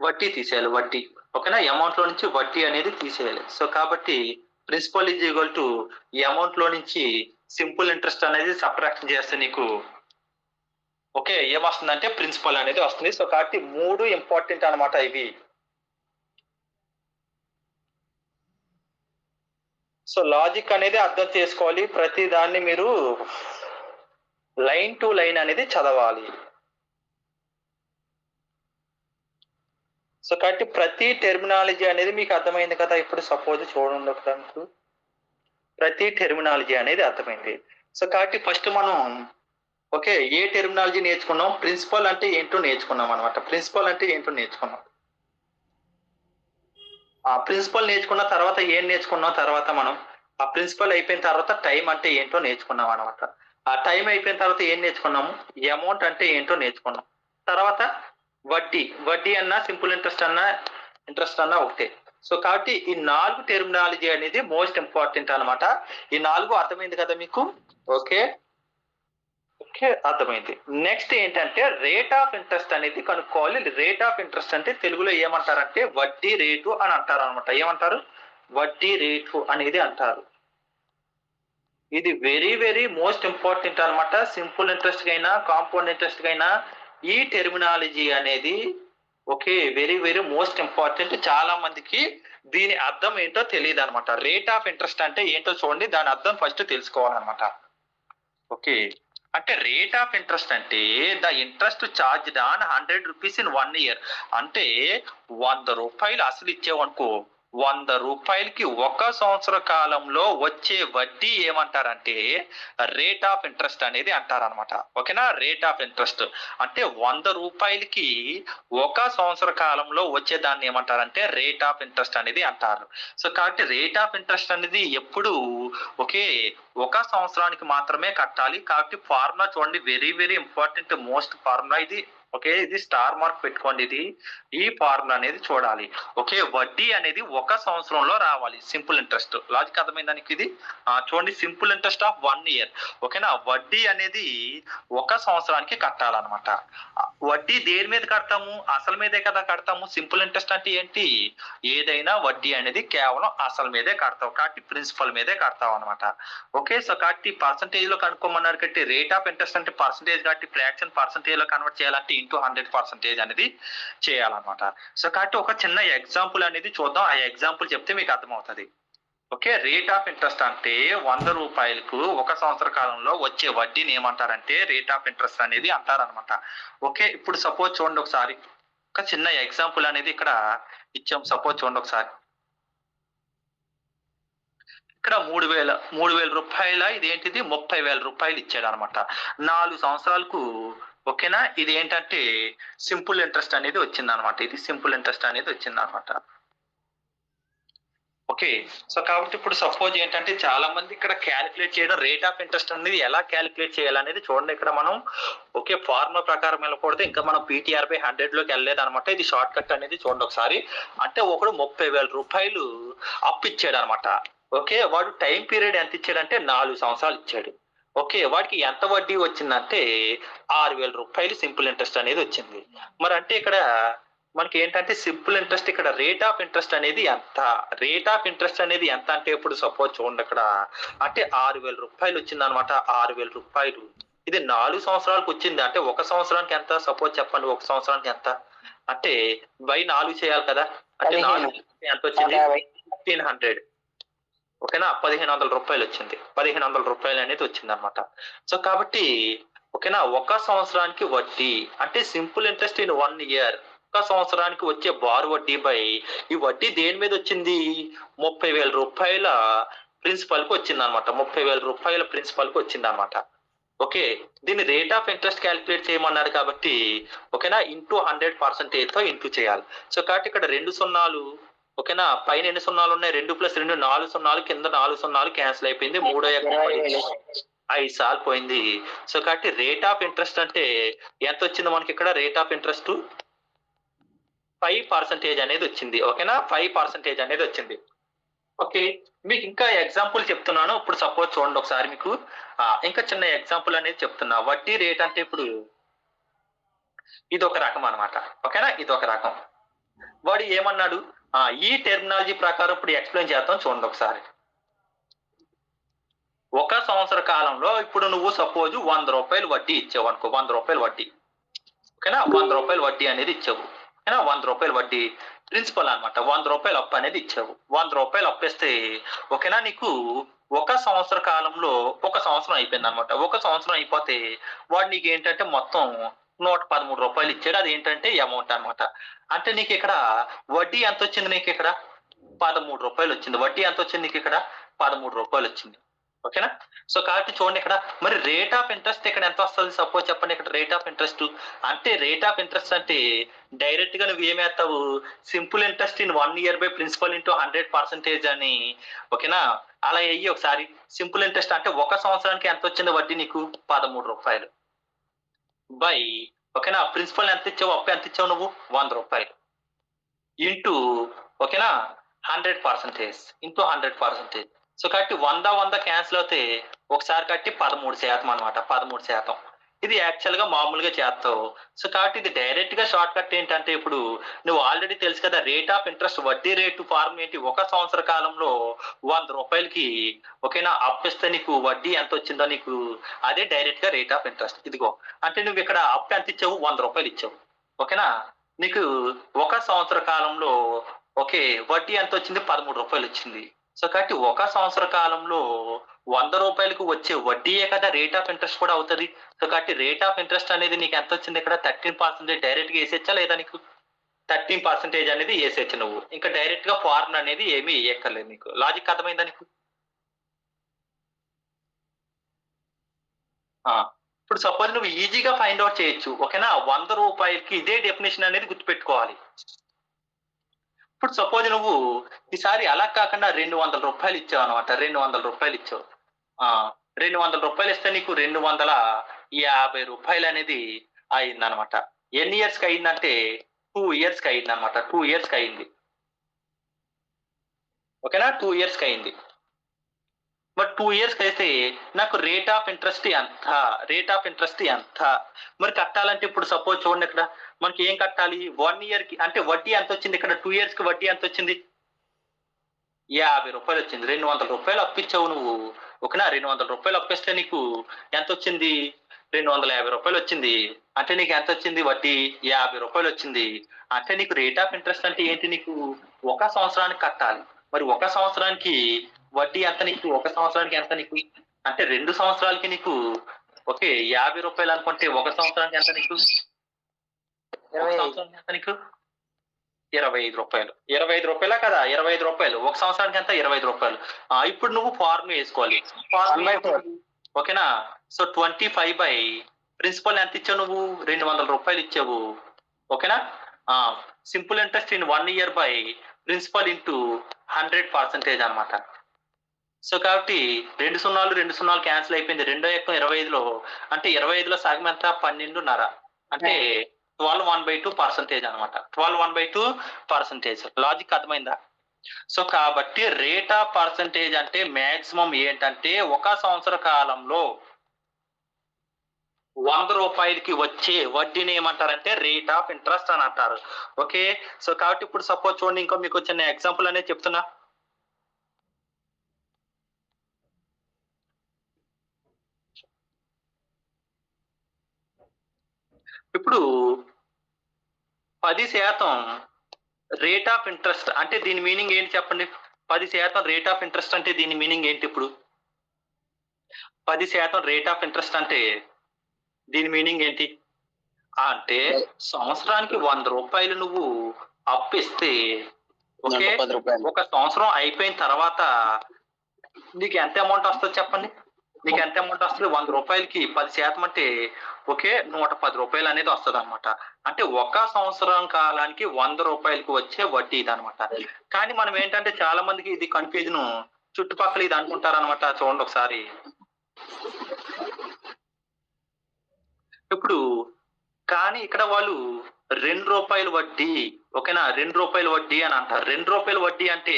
వడ్డీ తీసేయాలి. వడ్డీ. ఓకేనా? ఈ అమౌంట్ లో నుంచి వడ్డీ అనేది తీసేయాలి. సో కాబట్టి ప్రిన్సిపల్ ఈజ్ ఈక్వల్ టు ఈ అమౌంట్ లో నుంచి సింపుల్ ఇంట్రెస్ట్ అనేది సబ్ట్రాక్షన్ చేస్తే నీకు ఓకే ఏమొస్తుందంటే ప్రిన్సిపల్ అనేది వస్తుంది. సో కాబట్టి 3 ఇంపార్టెంట్ అన్నమాట ఇవి. సో లాజిక్ అనేది అర్థం చేసుకోవాలి. ప్రతి దాన్ని మీరు లైన్ టు లైన్ అనేది చదవాలి. సో కాబట్టి ప్రతి టెర్మినాలజీ అనేది మీకు అర్థమైంది కదా. ఇప్పుడు సపోజ్ చూడండి ఒకదానికి ప్రతి టెర్మినాలజీ అనేది అర్థమైంది. సో కాబట్టి ఫస్ట్ మనం ఓకే ఏ టెర్మినాలజీ నేర్చుకున్నాం? ప్రిన్సిపల్ అంటే ఏంటో నేర్చుకున్నాం అనమాట. ఆ ప్రిన్సిపల్ నేర్చుకున్న తర్వాత ఏం నేర్చుకున్నాం? తర్వాత మనం ఆ ప్రిన్సిపల్ అయిపోయిన తర్వాత టైం అంటే ఏంటో నేర్చుకున్నాం అనమాట. ఆ టైం అయిపోయిన తర్వాత ఏం నేర్చుకున్నాము? అమౌంట్ అంటే ఏంటో నేర్చుకున్నాం. తర్వాత వడ్డీ అన్నా సింపుల్ ఇంట్రెస్ట్ అన్నా ఒకటే. సో కాబట్టి ఈ 4 టెర్మినాలజీ అనేది మోస్ట్ ఇంపార్టెంట్ అన్నమాట. ఈ 4 అర్థమైంది కదా మీకు? ఓకే అర్థమైంది. నెక్స్ట్ ఏంటంటే రేట్ ఆఫ్ ఇంట్రెస్ట్ అనేది కనుక్కోవాలి. రేట్ ఆఫ్ ఇంట్రెస్ట్ అంటే తెలుగులో ఏమంటారంటే వడ్డీ రేటు అని అంటారు అనమాట. ఏమంటారు? వడ్డీ రేటు అనేది అంటారు. ఇది వెరీ వెరీ మోస్ట్ ఇంపార్టెంట్ అన్నమాట. సింపుల్ ఇంట్రెస్ట్ కైనా కాంపౌండ్ ఇంట్రెస్ట్ కైనా ఈ టెర్మినాలజీ అనేది okay very very most important. చాలా మందికి దీని అర్థం ఏంటో తెలియదు అనమాట. రేట్ ఆఫ్ ఇంట్రెస్ట్ అంటే ఏంటో చూడండి, దాని అర్థం ఫస్ట్ తెలుసుకోవాలన్నమాట. ఓకే అంటే రేట్ ఆఫ్ ఇంట్రెస్ట్ అంటే the interest charged on 100 rupees in 1 year. అంటే 100 రూపాయలు అసలు ఇచ్చేవనుకో, 100 రూపాయలకి 1 సంవత్సర కాలంలో వచ్చే వడ్డీ ఏమంటారంటే రేట్ ఆఫ్ ఇంట్రెస్ట్ అనేది అంటారనమాట. ఓకేనా? రేట్ ఆఫ్ ఇంట్రెస్ట్ అంటే 100 రూపాయలకి 1 సంవత్సర కాలంలో వచ్చే దాన్ని ఏమంటారంటే రేట్ ఆఫ్ ఇంట్రెస్ట్ అనేది అంటారు. సో కాబట్టి రేట్ ఆఫ్ ఇంట్రెస్ట్ అనేది ఎప్పుడు ఓకే 1 సంవత్సరానికి మాత్రమే కట్టాలి. కాబట్టి ఫార్ములా చూడండి, very very important most formula ఇది. ఓకే, ఇది స్టార్ మార్క్ పెట్టుకోండి. ఇది ఈ ఫార్ములా అనేది చూడాలి. ఓకే, వడ్డీ అనేది ఒక సంవత్సరంలో రావాలి. సింపుల్ ఇంట్రెస్ట్ లాజిక్ అర్థమైందా నీకు? ఇది చూడండి, సింపుల్ ఇంట్రెస్ట్ ఆఫ్ 1 ఇయర్. ఓకేనా, వడ్డీ అనేది ఒక సంవత్సరానికి కట్టాలన్నమాట. వడ్డీ దేని మీద కడతాము? అసలు మీదే కదా కడతాము. సింపుల్ ఇంట్రెస్ట్ అంటే ఏంటి? ఏదైనా వడ్డీ అనేది కేవలం అసలు మీదే కడతావు కాబట్టి ప్రిన్సిపల్ మీదే కడతావు అనమాట. ఓకే, సో కాబట్టి పర్సంటేజ్ లో కనుక్కోమన్నారు కాబట్టి రేట్ ఆఫ్ ఇంట్రెస్ట్ అంటే పర్సంటేజ్ కాబట్టి ఫ్రాక్షన్ పర్సంటేజ్ లో కన్వర్ట్ చేయాలంటే ఇంటూ 100% అనేది చేయాలన్నమాట. సో కాబట్టి ఒక చిన్న ఎగ్జాంపుల్ అనేది చూద్దాం. ఆ ఎగ్జాంపుల్ చెప్తే మీకు అర్థమవుతుంది. ఓకే, రేట్ ఆఫ్ ఇంట్రెస్ట్ అంటే 100 రూపాయలకు ఒక సంవత్సర కాలంలో వచ్చే వడ్డీని ఏమంటారంటే రేట్ ఆఫ్ ఇంట్రెస్ట్ అనేది అంటారనమాట. ఓకే, ఇప్పుడు సపోజ్ చూడండి ఒకసారి, ఒక చిన్న ఎగ్జాంపుల్ అనేది ఇక్కడ ఇచ్చాం. సపోజ్ చూడండి ఒకసారి, ఇక్కడ 3,000 రూపాయల ఇదేంటిది 30,000 రూపాయలు ఇచ్చాడు అనమాట 4 సంవత్సరాలకు. ఓకేనా, ఇది ఏంటంటే సింపుల్ ఇంట్రెస్ట్ అనేది వచ్చింది అనమాట. ఇది సింపుల్ ఇంట్రెస్ట్ అనేది వచ్చింది అనమాట. ఓకే, సో కాబట్టి ఇప్పుడు సపోజ్ ఏంటంటే చాలా మంది ఇక్కడ క్యాలిక్యులేట్ చేయడం, రేట్ ఆఫ్ ఇంట్రెస్ట్ అనేది ఎలా క్యాలిక్యులేట్ చేయాలనేది చూడండి. ఇక్కడ మనం ఓకే ఫార్ములా ప్రకారం వెళ్ళకూడదు, ఇంకా మనం PTR/100 లోకి వెళ్ళలేదు అనమాట. ఇది షార్ట్ కట్ అనేది చూడండి ఒకసారి. అంటే ఒకడు 30,000 రూపాయలు అప్పు ఇచ్చాడు అనమాట. ఓకే, వాడు టైం పీరియడ్ ఎంత ఇచ్చాడంటే 4 సంవత్సరాలు ఇచ్చాడు. ఓకే, వాడికి ఎంత వడ్డీ వచ్చిందంటే 6,000 రూపాయలు సింపుల్ ఇంట్రెస్ట్ అనేది వచ్చింది. మరి అంటే ఇక్కడ మనకి ఏంటంటే సింపుల్ ఇంట్రెస్ట్ ఇక్కడ రేట్ ఆఫ్ ఇంట్రెస్ట్ అనేది ఎంత? రేట్ ఆఫ్ ఇంట్రెస్ట్ అనేది ఎంత అంటే ఇప్పుడు సపోజ్ చూడండి అక్కడ అంటే 6,000 రూపాయలు వచ్చింది అనమాట. 6,000 రూపాయలు ఇది 4 సంవత్సరాలకు వచ్చింది. అంటే ఒక సంవత్సరానికి ఎంత? సపోజ్ చెప్పండి, ఒక సంవత్సరానికి ఎంత అంటే బై 4 చేయాలి కదా. అంటే 4 ఎంత వచ్చింది? 1,500. ఓకేనా, 1,500 రూపాయలు వచ్చింది. 1,500 రూపాయలు అనేది వచ్చింది అనమాట. సో కాబట్టి ఓకేనా, ఒక సంవత్సరానికి వడ్డీ అంటే సింపుల్ ఇంట్రెస్ట్ ఇన్ 1 ఇయర్. ఒక సంవత్సరానికి వచ్చే బారు వడ్డీ బై ఈ వడ్డీ దేని మీద వచ్చింది? 30,000 రూపాయల ప్రిన్సిపల్ కి వచ్చింది అనమాట. 30,000 రూపాయల ప్రిన్సిపల్ కి వచ్చింది అనమాట. ఓకే, దీన్ని రేట్ ఆఫ్ ఇంట్రెస్ట్ క్యాలిక్యులేట్ చేయమన్నారు కాబట్టి ఓకేనా ఇంటూ 100% తో ఇంటూ చేయాలి. సో కాబట్టి ఇక్కడ 2 సున్నాలు ఓకేనా, పైన ఎన్ని సున్నాలు ఉన్నాయి? 2 + 2 4 సున్నాలు, కింద 4 సున్నాలు క్యాన్సిల్ అయిపోయింది. 5 సార్లు పోయింది. సో కాబట్టి రేట్ ఆఫ్ ఇంట్రెస్ట్ అంటే ఎంత వచ్చింది మనకి ఇక్కడ? రేట్ ఆఫ్ ఇంట్రెస్ట్ 5% అనేది వచ్చింది. ఓకేనా, 5% అనేది వచ్చింది. ఓకే, మీకు ఇంకా ఎగ్జాంపుల్ చెప్తున్నాను. ఇప్పుడు సపోజ్ చూడండి ఒకసారి, మీకు ఇంకా చిన్న ఎగ్జాంపుల్ అనేది చెప్తున్నా. వడ్డీ రేట్ అంటే ఇప్పుడు ఇది ఒక రకం అనమాట. ఓకేనా, ఇది ఒక రకం. వాడు ఏమన్నాడు? ఈ టెర్మినాలజీ ప్రకారం ఇప్పుడు ఎక్స్ప్లెయిన్ చేద్దాం. చూడండి ఒకసారి. ఒక సంవత్సర కాలంలో ఇప్పుడు నువ్వు సపోజ్ 100 రూపాయలు వడ్డీ ఇచ్చావు అనుకో. 100 రూపాయలు వడ్డీ. ఓకేనా, 100 రూపాయలు వడ్డీ అనేది ఇచ్చావు. ఓకేనా, 100 రూపాయలు వడ్డీ ప్రిన్సిపల్ అనమాట. 100 రూపాయలు అప్పు అనేది ఇచ్చావు. 100 రూపాయలు అప్పేస్తే ఓకేనా నీకు ఒక సంవత్సర కాలంలో ఒక సంవత్సరం అయిపోయింది అనమాట. ఒక సంవత్సరం అయిపోతే వాడు నీకు ఏంటంటే మొత్తం 113 రూపాయలు ఇచ్చాడు. అది ఏంటంటే అమౌంట్ అనమాట. అంటే నీకు ఇక్కడ వడ్డీ ఎంత వచ్చింది? నీకు ఇక్కడ 13 రూపాయలు వచ్చింది. వడ్డీ ఎంత వచ్చింది నీకు ఇక్కడ? 13 రూపాయలు వచ్చింది. ఓకేనా, సో కాబట్టి చూడండి ఇక్కడ మరి రేట్ ఆఫ్ ఇంట్రెస్ట్ ఇక్కడ ఎంత వస్తుంది? సపోజ్ చెప్పండి, ఇక్కడ రేట్ ఆఫ్ ఇంట్రెస్ట్ అంటే రేట్ ఆఫ్ ఇంట్రెస్ట్ అంటే డైరెక్ట్ గా నువ్వు ఏమేస్తావు? Simple interest in 1 year by principal into 100% అని. ఓకేనా, అలా అయ్యి ఒకసారి సింపుల్ ఇంట్రెస్ట్ అంటే ఒక సంవత్సరానికి ఎంత వచ్చింది వడ్డీ నీకు? 13 రూపాయలు బై ఓకేనా ప్రిన్సిపల్ ఎంత ఇచ్చావు? అప్పు ఎంత ఇచ్చావు నువ్వు? 100 రూపాయలు ఇంటూ ఓకేనా 100% ఇంటూ 100%. సో కాబట్టి 100 క్యాన్సిల్ అవుతే ఒకసారి కట్టి 13% అనమాట. 13%. ఇది యాక్చువల్ గా మామూలుగా చేస్తావు. సో కాబట్టి ఇది డైరెక్ట్ గా షార్ట్ కట్ ఏంటంటే ఇప్పుడు నువ్వు ఆల్రెడీ తెలుసు కదా రేట్ ఆఫ్ ఇంట్రెస్ట్ వడ్డీ రేటు ఫార్మ్ ఏంటి? ఒక సంవత్సర కాలంలో 100 రూపాయలకి ఓకేనా అప్పిస్తే నీకు వడ్డీ ఎంత వచ్చిందో నీకు అదే డైరెక్ట్ గా రేట్ ఆఫ్ ఇంట్రెస్ట్. ఇదిగో అంటే నువ్వు ఇక్కడ అప్పు ఎంత ఇచ్చావు? 100 రూపాయలు ఇచ్చావు. ఓకేనా, నీకు ఒక సంవత్సర కాలంలో ఓకే వడ్డీ ఎంత వచ్చింది? 13 రూపాయలు వచ్చింది. సో కాబట్టి ఒక సంవత్సర కాలంలో 100 రూపాయలకు వచ్చే వడ్డీయే కదా రేట్ ఆఫ్ ఇంట్రెస్ట్ కూడా అవుతుంది. సో కాబట్టి రేట్ ఆఫ్ ఇంట్రెస్ట్ అనేది నీకు ఎంత వచ్చింది? ఇక్కడ 13% డైరెక్ట్ గా వేసేచ్చా లేదా? నీకు 13% అనేది వేసేచ్చు నువ్వు. ఇంకా డైరెక్ట్ గా ఫార్ములా అనేది ఏమీ వేయక్కర్లేదు. నీకు లాజిక్ అర్థమైందా నీకు? ఇప్పుడు సపోజ్ నువ్వు ఈజీగా ఫైండ్ అవుట్ చేయొచ్చు. ఓకేనా, 100 రూపాయలకి ఇదే డెఫినేషన్ అనేది గుర్తుపెట్టుకోవాలి. ఇప్పుడు సపోజ్ నువ్వు ఈసారి అలా కాకుండా 200 రూపాయలు ఇచ్చావు అనమాట. 200 రూపాయలు ఇచ్చావు. 200 రూపాయలు ఇస్తే నీకు 250 రూపాయలు అనేది అయిందనమాట. ఎన్ని ఇయర్స్ కి అయిందంటే 2 ఇయర్స్ కి అయింది అనమాట. 2 ఇయర్స్ కి అయింది. ఓకేనా, 2 ఇయర్స్ కి అయింది. మరి 2 ఇయర్స్ కి అయితే నాకు రేట్ ఆఫ్ ఇంట్రెస్ట్ ఎంత మరి కట్టాలంటే ఇప్పుడు సపోజ్ చూడండి, ఇక్కడ మనకి ఏం కట్టాలి, 1 ఇయర్ కి అంటే వడ్డీ ఎంత వచ్చింది, ఇక్కడ 2 ఇయర్స్ కి వడ్డీ ఎంత వచ్చింది, 50 రూపాయలు వచ్చింది. 200 రూపాయలు అప్పిచ్చావు నువ్వు. ఓకేనా, 200 రూపాయలు అప్పిస్తే నీకు ఎంత వచ్చింది, 250 రూపాయలు వచ్చింది. అంటే నీకు ఎంత వచ్చింది వడ్డీ, 50 రూపాయలు వచ్చింది. అంటే నీకు రేట్ ఆఫ్ ఇంట్రెస్ట్ అంటే ఏంటి, నీకు 1 సంవత్సరానికి కట్టాలి. మరి 1 సంవత్సరానికి వడ్డీ ఎంత నీకు, 1 సంవత్సరానికి ఎంత నీకు అంటే 2 సంవత్సరాలకి నీకు ఓకే 50 రూపాయలు అనుకుంటే 1 సంవత్సరానికి ఎంత నీకు, 1 సంవత్సరానికి ఎంత నీకు 25 రూపాయలు. 25 రూపాయలా కదా, 25 రూపాయలు 1 సంవత్సరానికి ఎంత, 25 రూపాయలు. ఇప్పుడు నువ్వు ఫార్ములా వేసుకోవాలి. ఓకేనా, సో 25 బై ప్రిన్సిపల్ ఎంత ఇచ్చావు నువ్వు, 200 రూపాయలు ఇచ్చావు. ఓకేనా, simple interest in 1 year by principal into 100% అనమాట. సో కాబట్టి 2 సున్నాలు క్యాన్సిల్ అయిపోయింది. 2 ఎక్కం 25లో అంటే 25లో సగం ఎంత, 12.5 అంటే 12.1/2% అనమాట. 12.1/2%. లాజిక్ అర్థమైందా? సో కాబట్టి రేట్ ఆఫ్ పర్సంటేజ్ అంటే మాక్సిమం ఏంటంటే 1 సంవత్సర కాలంలో 100 రూపాయలకి వచ్చే వడ్డీని ఏమంటారంటే రేట్ ఆఫ్ ఇంట్రెస్ట్ అని అంటారు. ఓకే, సో కాబట్టి ఇప్పుడు సపోజ్ చూడండి, ఇంకో మీకు చిన్న ఎగ్జాంపుల్ అనేది చెప్తున్నా. ఇప్పుడు 10% రేట్ ఆఫ్ ఇంట్రెస్ట్ అంటే దీని మీనింగ్ ఏంటి చెప్పండి. 10% రేట్ ఆఫ్ ఇంట్రెస్ట్ అంటే దీని మీనింగ్ ఏంటి? ఇప్పుడు 10% రేట్ ఆఫ్ ఇంట్రెస్ట్ అంటే దీని మీనింగ్ ఏంటి అంటే సంవత్సరానికి 100 రూపాయలు నువ్వు అప్పిస్తే ఓకే, 1 సంవత్సరం అయిపోయిన తర్వాత నీకు ఎంత అమౌంట్ వస్తుంది చెప్పండి. నీకు ఎంత అమౌంట్ వస్తుంది, 100 రూపాయలకి 10% అంటే ఓకే 110 రూపాయలు అనేది వస్తుంది అనమాట. అంటే 1 సంవత్సరం కాలానికి 100 రూపాయలకి వచ్చే వడ్డీ ఇది అనమాట. కానీ మనం ఏంటంటే చాలా మందికి ఇది కన్ఫ్యూజన్, చుట్టుపక్కల ఇది అనుకుంటారు అనమాట. చూడండి ఒకసారి, ఇప్పుడు కానీ ఇక్కడ వాళ్ళు 2 రూపాయల వడ్డీ, ఓకేనా, 2 రూపాయల వడ్డీ అని అంటారు. 2 రూపాయల వడ్డీ అంటే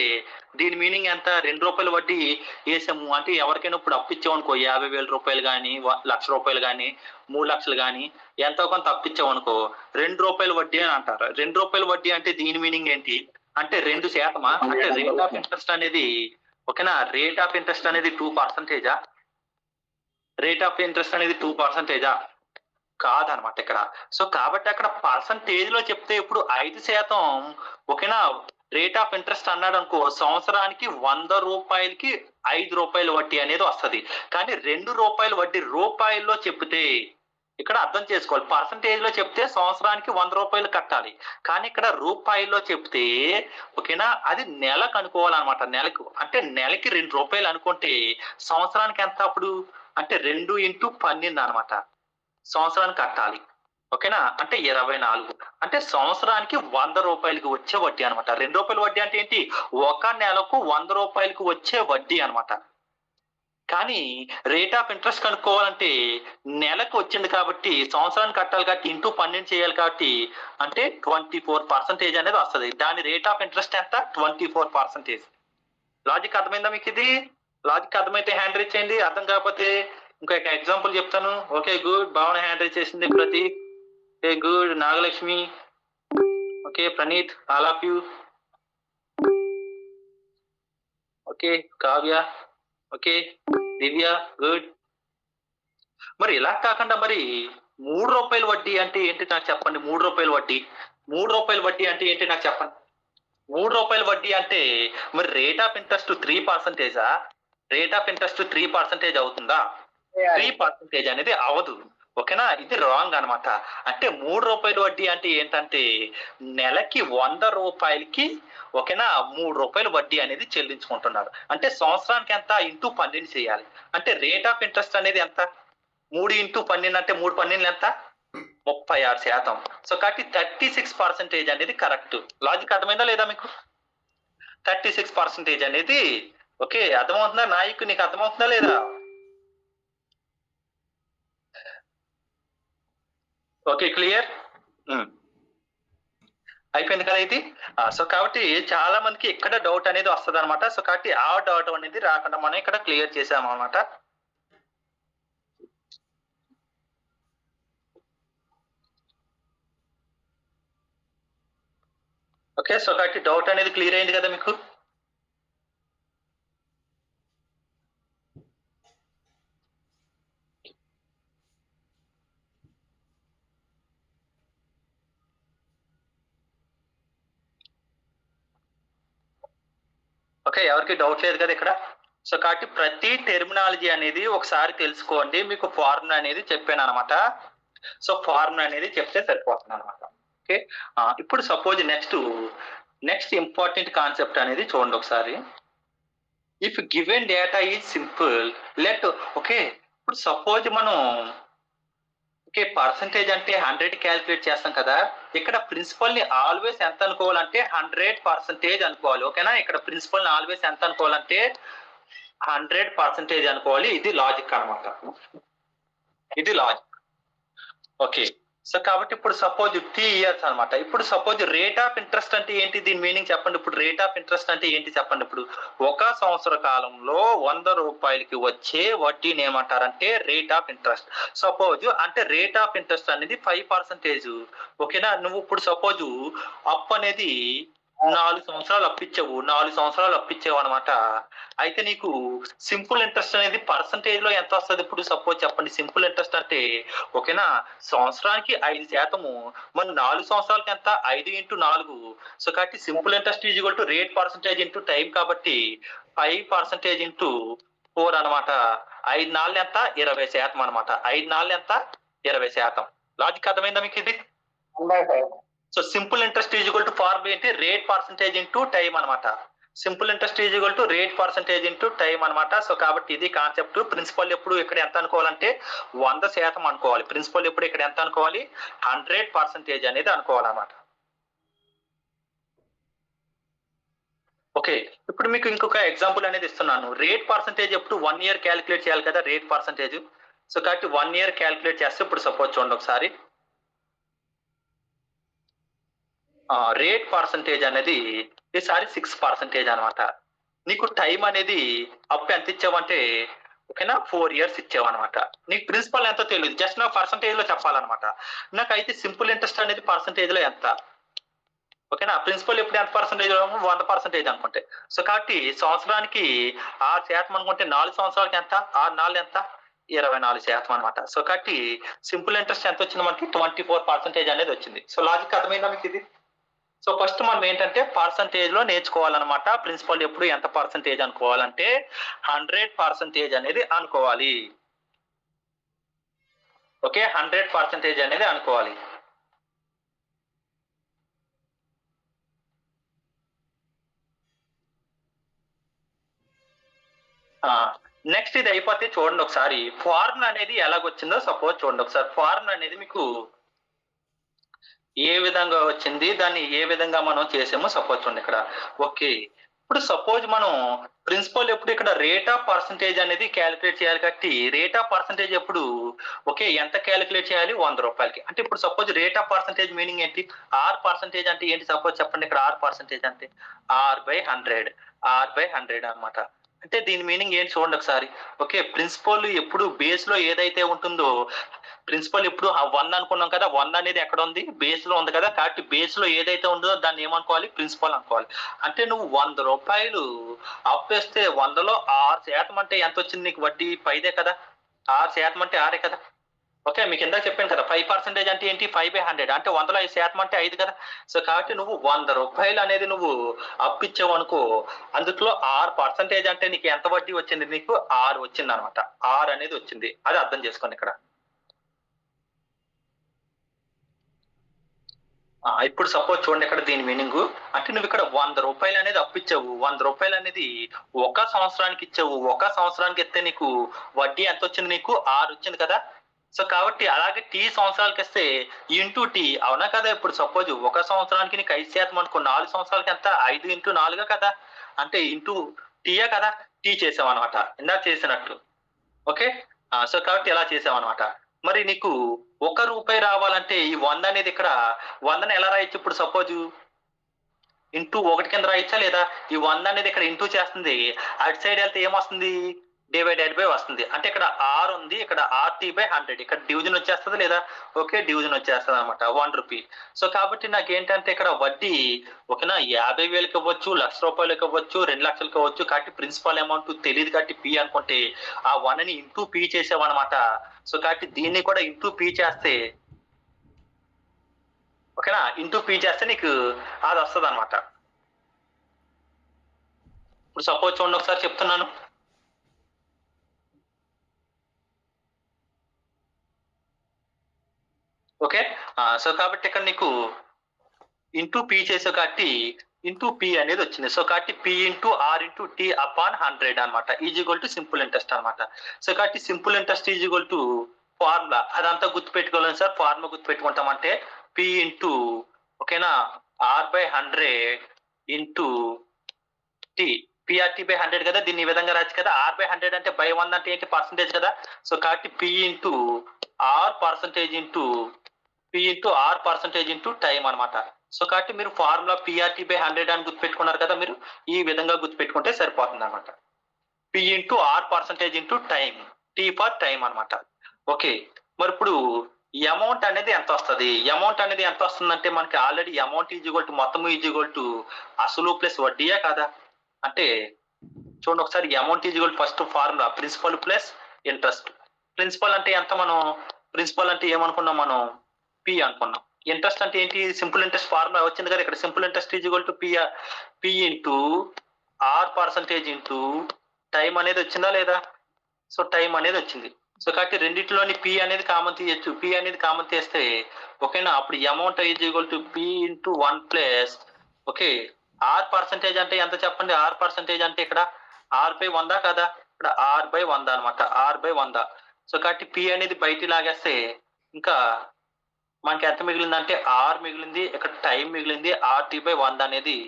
దీని మీనింగ్ ఎంత, 2 రూపాయల వడ్డీ వేసాము అంటే ఎవరికైనా ఇప్పుడు అప్పిచ్చామనుకో 50,000 రూపాయలు కానీ, 1,00,000 రూపాయలు కానీ, 3 లక్షలు కానీ ఎంతో కొంత అప్పిచ్చామనుకో 2 రూపాయల వడ్డీ అని అంటారు. 2 రూపాయల వడ్డీ అంటే దీని మీనింగ్ ఏంటి అంటే 2%. అంటే రేట్ ఆఫ్ ఇంట్రెస్ట్ అనేది ఓకేనా, రేట్ ఆఫ్ ఇంట్రెస్ట్ అనేది 2%. రేట్ ఆఫ్ ఇంట్రెస్ట్ అనేది 2% కాదనమాట ఇక్కడ. సో కాబట్టి అక్కడ పర్సంటేజ్ లో చెప్తే ఇప్పుడు 5% ఓకేనా రేట్ ఆఫ్ ఇంట్రెస్ట్ అన్నాడు అనుకో, సంవత్సరానికి 100 రూపాయలకి 5 రూపాయల వడ్డీ అనేది వస్తుంది. కానీ 2 రూపాయల వడ్డీ రూపాయల్లో చెప్తే ఇక్కడ అర్థం చేసుకోవాలి, పర్సంటేజ్ లో చెప్తే సంవత్సరానికి 100 రూపాయలు కట్టాలి. కానీ ఇక్కడ రూపాయల్లో చెప్తే ఓకేనా అది నెలకు అనుకోవాలన్నమాట. నెలకు అంటే నెలకి 2 రూపాయలు అనుకుంటే సంవత్సరానికి ఎంత అప్పుడు అంటే 2 × 12 అనమాట. సంవత్సరానికి కట్టాలి. ఓకేనా, అంటే 24 అంటే సంవత్సరానికి 100 రూపాయలకి వచ్చే వడ్డీ అనమాట. 2 రూపాయల వడ్డీ అంటే ఏంటి, 1 నెలకు 100 రూపాయలకి వచ్చే వడ్డీ అనమాట. కానీ రేట్ ఆఫ్ ఇంట్రెస్ట్ కనుక్కోవాలంటే నెలకు వచ్చింది కాబట్టి సంవత్సరానికి కట్టాలి కాబట్టి ఇంటూ 12 చేయాలి కాబట్టి అంటే 24% అనేది వస్తుంది. దాని రేట్ ఆఫ్ ఇంట్రెస్ట్ ఎంత, 24%. లాజిక్ అర్థమైందా మీకు? ఇది లాజిక్ అర్థమైతే హ్యాండ్ రైజ్ చేయండి, అర్థం కాకపోతే ఇంకొక ఎగ్జాంపుల్ చెప్తాను. ఓకే గుడ్, భావన హ్యాండ్ రైజ్ చేసింది, Prateek okay good, Nagalakshmi okay, Praneeth all of you okay, Kavya okay, Divya good. మరి ఇలా కాకుండా మరి 3 రూపాయల వడ్డీ అంటే ఏంటి నాకు చెప్పండి. 3 రూపాయల వడ్డీ, 3 రూపాయల వడ్డీ అంటే ఏంటి నాకు చెప్పండి. 3 రూపాయల వడ్డీ అంటే మరి rate of interest 3%. Rate of interest 3% అవుతుందా? 3% అనేది అవదు. ఓకేనా, ఇది రాంగ్ అనమాట. అంటే 3 రూపాయల వడ్డీ అంటే ఏంటంటే నెలకి 100 రూపాయలకి ఓకేనా 3 రూపాయల వడ్డీ అనేది చెల్లించుకుంటున్నారు. అంటే సంవత్సరానికి ఎంత, ఇంటూ 12 చేయాలి. అంటే రేట్ ఆఫ్ ఇంట్రెస్ట్ అనేది ఎంత, 3 × 12 అంటే 3 12 ఎంత, 36%. సో కాబట్టి 36% అనేది కరెక్ట్. లాజిక్ అర్థమైందా లేదా మీకు? 36% అనేది ఓకే అర్థమవుతుందా నాయకు, నీకు అర్థమవుతుందా లేదా? Okay clear. అయిపోయింది కదా ఇది. సో కాబట్టి చాలా మందికి ఇక్కడ డౌట్ అనేది వస్తుంది అనమాట. సో కాబట్టి ఆ డౌట్ అనేది రాకుండా మనం ఇక్కడ క్లియర్ చేసాము అనమాట. ఓకే, సో కాబట్టి డౌట్ అనేది క్లియర్ అయింది కదా మీకు. ఓకే, ఎవరికి డౌట్ లేదు కదా ఇక్కడ. సో కాబట్టి ప్రతి టెర్మినాలజీ అనేది ఒకసారి తెలుసుకోండి. మీకు ఫార్ములా అనేది చెప్పాను అనమాట. సో ఫార్ములా అనేది చెప్తే సరిపోతుంది అనమాట. ఓకే, ఇప్పుడు సపోజ్ నెక్స్ట్ ఇంపార్టెంట్ కాన్సెప్ట్ అనేది చూడండి ఒకసారి. If given data is simple let. Okay, ఇప్పుడు సపోజ్ మనం ఓకే పర్సంటేజ్ అంటే 100 క్యాలిక్యులేట్ చేస్తాం కదా. ఇక్కడ ప్రిన్సిపల్ ని ఆల్వేస్ ఎంత అనుకోవాలంటే 100% అనుకోవాలి. ఓకేనా, ఇక్కడ ప్రిన్సిపల్ ని ఆల్వేస్ ఎంత అనుకోవాలంటే 100% అనుకోవాలి. ఇది లాజిక్ అనమాట. ఇది లాజిక్. ఓకే, సో కాబట్టి ఇప్పుడు సపోజ్ 3 years అనమాట. ఇప్పుడు సపోజ్ రేట్ ఆఫ్ ఇంట్రెస్ట్ అంటే ఏంటి, దీని మీనింగ్ చెప్పండి. ఇప్పుడు రేట్ ఆఫ్ ఇంట్రెస్ట్ అంటే ఏంటి చెప్పండి. ఇప్పుడు 1 సంవత్సర కాలంలో 100 రూపాయలకి వచ్చే వడ్డీని ఏమంటారంటే రేట్ ఆఫ్ ఇంట్రెస్ట్. సపోజ్ అంటే రేట్ ఆఫ్ ఇంట్రెస్ట్ అనేది 5%. ఓకేనా, నువ్వు ఇప్పుడు సపోజ్ అప్పు అనేది 4 సంవత్సరాలు అప్పిచ్చావు. 4 సంవత్సరాలు అప్పిచ్చావు అనమాట. అయితే నీకు సింపుల్ ఇంట్రెస్ట్ అనేది పర్సంటేజ్ లో ఎంత వస్తుంది. ఇప్పుడు సపోజ్ చెప్పండి, సింపుల్ ఇంట్రెస్ట్ అంటే ఓకేనా సంవత్సరానికి 5%. మన 4 సంవత్సరాలకి ఎంత 5 × 4. సో కాబట్టి simple interest is equal to rate percentage into time. కాబట్టి 5% × 4 అనమాట. 5 4 ఎంత 20% అనమాట. 5 4 ఎంత 20%. లాజిక్ అర్థమైందా మీకు ఇది. 1/5. So simple interest is equal to formula ఏంటి, రేట్ పర్సంటేజ్ ఇంటూ టైం అనమాట. Simple interest is equal to rate percentage into time అనమాట. సో కాబట్టి ఇది కాన్సెప్ట్. ప్రిన్సిపల్ ఎప్పుడు ఇక్కడ ఎంత అనుకోవాలంటే 100% అనుకోవాలి. ప్రిన్సిపల్ ఎప్పుడు ఇక్కడ ఎంత అనుకోవాలి 100% అనేది అనుకోవాలన్నమాట. ఓకే, ఇప్పుడు మీకు ఇంకొక ఎగ్జాంపుల్ అనేది ఇస్తున్నాను. రేట్ పర్సంటేజ్ ఎప్పుడు 1 year క్యాలిక్యులేట్ చేయాలి కదా రేట్ పర్సంటేజ్. సో కాబట్టి 1 year క్యాలిక్యులేట్ చేస్తే ఇప్పుడు సపోజ్ చూడండి ఒకసారి. రేట్ పర్సంటేజ్ అనేది ఈసారి 6% అనమాట. నీకు టైం అనేది అప్పు ఎంత ఇచ్చావంటే ఓకేనా 4 years ఇచ్చావు అనమాట. నీకు ప్రిన్సిపల్ ఎంతో తెలియదు, జస్ట్ నా పర్సంటేజ్ లో చెప్పాలన్నమాట. నాకైతే సింపుల్ ఇంట్రెస్ట్ అనేది పర్సంటేజ్ లో ఎంత. ఓకేనా, ప్రిన్సిపల్ ఎప్పుడు ఎంత పర్సంటేజ్ 100% అనుకుంటే. సో కాబట్టి సంవత్సరానికి 6% అనుకుంటే 4 సంవత్సరాలకి ఎంత 6 4 ఎంత 24% అనమాట. సో కాబట్టి సింపుల్ ఇంట్రెస్ట్ ఎంత వచ్చింది మనకి 24% అనేది వచ్చింది. సో లాజిక్ అర్థమైందా మీకు ఇది. సో ఫస్ట్ మనం ఏంటంటే పర్సంటేజ్ లో నేర్చుకోవాలన్నమాట. ప్రిన్సిపల్ ఎప్పుడు ఎంత పర్సంటేజ్ అనుకోవాలంటే 100% అనేది అనుకోవాలి. ఓకే, 100% అనేది అనుకోవాలి. నెక్స్ట్ ఇది అయిపోతే చూడండి ఒకసారి ఫార్ములా అనేది ఎలాగొచ్చిందో సపోజ్ చూడండి ఒకసారి. ఫార్ములా అనేది మీకు ఏ విధంగా వచ్చింది, దాన్ని ఏ విధంగా మనం చేసామో సపోజ్ చూడండి ఇక్కడ. ఓకే, ఇప్పుడు సపోజ్ మనం ప్రిన్సిపల్ ఎప్పుడు ఇక్కడ రేట్ ఆఫ్ పర్సంటేజ్ అనేది క్యాలిక్యులేట్ చేయాలి. కాబట్టి రేట్ ఆఫ్ పర్సంటేజ్ ఎప్పుడు ఓకే ఎంత క్యాలిక్యులేట్ చేయాలి 100 రూపాయలకి. అంటే ఇప్పుడు suppose rate of percentage meaning ఏంటి, R% అంటే ఏంటి సపోజ్ చెప్పండి. ఇక్కడ R% అంటే R/100 అనమాట. అంటే దీని మీనింగ్ ఏంటి చూడండి ఒకసారి. ఓకే, ప్రిన్సిపల్ ఎప్పుడు బేస్ లో ఏదైతే ఉంటుందో ప్రిన్సిపల్ ఇప్పుడు 1 అనుకున్నాం కదా, 1 అనేది ఎక్కడ ఉంది బేస్ లో ఉంది కదా. కాబట్టి బేస్ లో ఏదైతే ఉందో దాన్ని ఏమనుకోవాలి ప్రిన్సిపల్ అనుకోవాలి. అంటే నువ్వు 100 రూపాయలు అప్పేస్తే 100లో 6% అంటే ఎంత వచ్చింది నీకు వడ్డీ 5 కదా. 6% అంటే 6 కదా. ఓకే, మీకు ఇందాక చెప్పాను కదా 5% అంటే ఏంటి 5/100 అంటే 100లో 5% అంటే 5 కదా. సో కాబట్టి నువ్వు 100 రూపాయలు అనేది నువ్వు అప్పిచ్చావు అనుకో, అందులో 6% అంటే నీకు ఎంత వడ్డీ వచ్చింది, నీకు 6 వచ్చింది అనమాట. 6 అనేది వచ్చింది, అది అర్థం చేసుకోండి ఇక్కడ. ఇప్పుడు సపోజ్ చూడండి ఇక్కడ దీని మీనింగ్ అంటే నువ్వు ఇక్కడ 100 రూపాయలు అనేది అప్పిచ్చావు. 100 రూపాయలు అనేది 1 సంవత్సరానికి ఇచ్చావు. 1 సంవత్సరానికి ఇస్తే నీకు వడ్డీ ఎంత వచ్చింది, నీకు 6 వచ్చింది కదా. సో కాబట్టి అలాగే T సంవత్సరాలకి ఇస్తే ఇంటూ T అవునా కదా. ఇప్పుడు సపోజ్ 1 సంవత్సరానికి నీకు 5% అనుకో, 4 సంవత్సరాలకి ఎంత 5 × 4 కదా. అంటే ఇంటూ టీయే కదా, టీ చేసామన్నమాట ఇందాక చేసినట్టు. ఓకే, సో కాబట్టి ఎలా చేసామన్నమాట. మరి నీకు 1 రూపాయి రావాలంటే ఈ 100 అనేది ఇక్కడ 100ని ఎలా రాయొచ్చు ఇప్పుడు సపోజ్ ఇంటూ 1 కింద రాయొచ్చా లేదా? ఈ 100 అనేది ఇక్కడ ఇంటూ చేస్తుంది, అటు సైడ్ వెళ్తే ఏమొస్తుంది? డివైడెడ్ బై వస్తుంది. అంటే ఇక్కడ ఆర్ ఉంది, ఇక్కడ RT/100, ఇక్కడ డివిజన్ వచ్చేస్తుంది లేదా? ఓకే, డివిజన్ వచ్చేస్తుంది అనమాట 1 రూపీ. సో కాబట్టి నాకు ఏంటంటే ఇక్కడ వడ్డీ ఓకేనా 50,000కి ఇవ్వచ్చు, ₹1,00,000 ఇవ్వచ్చు, 2,00,000 ఇవ్వచ్చు. కాబట్టి ప్రిన్సిపల్ అమౌంట్ తెలియదు కాబట్టి పి అనుకుంటే ఆ 1ని ఇంటూ పి చేసావన్నమాట. సో కాబట్టి దీన్ని కూడా ఇంటూ పి చేస్తే ఓకేనా, ఇంటూ పి చేస్తే నీకు అది వస్తుంది అనమాట. ఇప్పుడు సపోజ్ చూడండి ఒకసారి చెప్తున్నాను. ఓకే, సో కాబట్టి ఇక్కడ నీకు ఇంటూ పి చేసే కాబట్టి ఇంటూ పి అనేది వచ్చింది. సో కాబట్టి P into R into T upon 100 అనమాట is equal to simple interest అనమాట. సో కాబట్టి simple interest is equal to formula అదంతా గుర్తుపెట్టుకోవాలి సార్. ఫార్ములా గుర్తుపెట్టుకుంటామంటే పి ఇంటూ ఓకేనా R/100 ఇంటూ టీ, PRT/100 కదా, దీన్ని ఈ విధంగా రాచ్చు కదా. R/100 అంటే బై 100 అంటే ఏంటి? పర్సంటేజ్ కదా. సో కాబట్టి P into R percentage into P into R percentage into time అనమాట. సో కాబట్టి మీరు ఫార్ములా PRT/100 అని గుర్తుపెట్టుకున్నారు కదా, మీరు ఈ విధంగా గుర్తుపెట్టుకుంటే సరిపోతుంది అనమాట. P into R percentage into time, T for time అనమాట. ఓకే, మరి ఇప్పుడు అమౌంట్ అనేది ఎంత వస్తుంది? అమౌంట్ అనేది ఎంత వస్తుందంటే మనకి already amount is equal to మొత్తం ఈజ్ ఈక్వల్ టు అసలు ప్లస్ వడ్డీయే కదా. అంటే చూడండి ఒకసారి, amount is equal first formula principal plus interest. Principal అంటే ఎంత? మనం ప్రిన్సిపల్ అంటే ఏమనుకున్నాం మనం? పి అనుకున్నాం. ఇంట్రెస్ట్ అంటే ఏంటి? సింపుల్ ఇంట్రెస్ట్ ఫార్ములా వచ్చింది కదా ఇక్కడ. Simple interest is equal to P into R percentage into time అనేది వచ్చిందా లేదా? సో టైం అనేది వచ్చింది. సో కాబట్టి రెండింటిలోని పి అనేది కామన్ తీయచ్చు. పి అనేది కామన్ తీస్తే ఓకేనా, అప్పుడు amount is equal to P into 1 plus okay R percentage అంటే ఎంత చెప్పండి? ఆర్ పర్సంటేజ్ అంటే ఇక్కడ R/100 కదా, ఇక్కడ R/100 అనమాట, R/100. సో కాబట్టి పి అనేది బయట లాగేస్తే ఇంకా మనకి ఎంత మిగిలిందంటే ఆర్ మిగిలింది, ఇక్కడ టైం మిగిలింది, RT/100 అనేది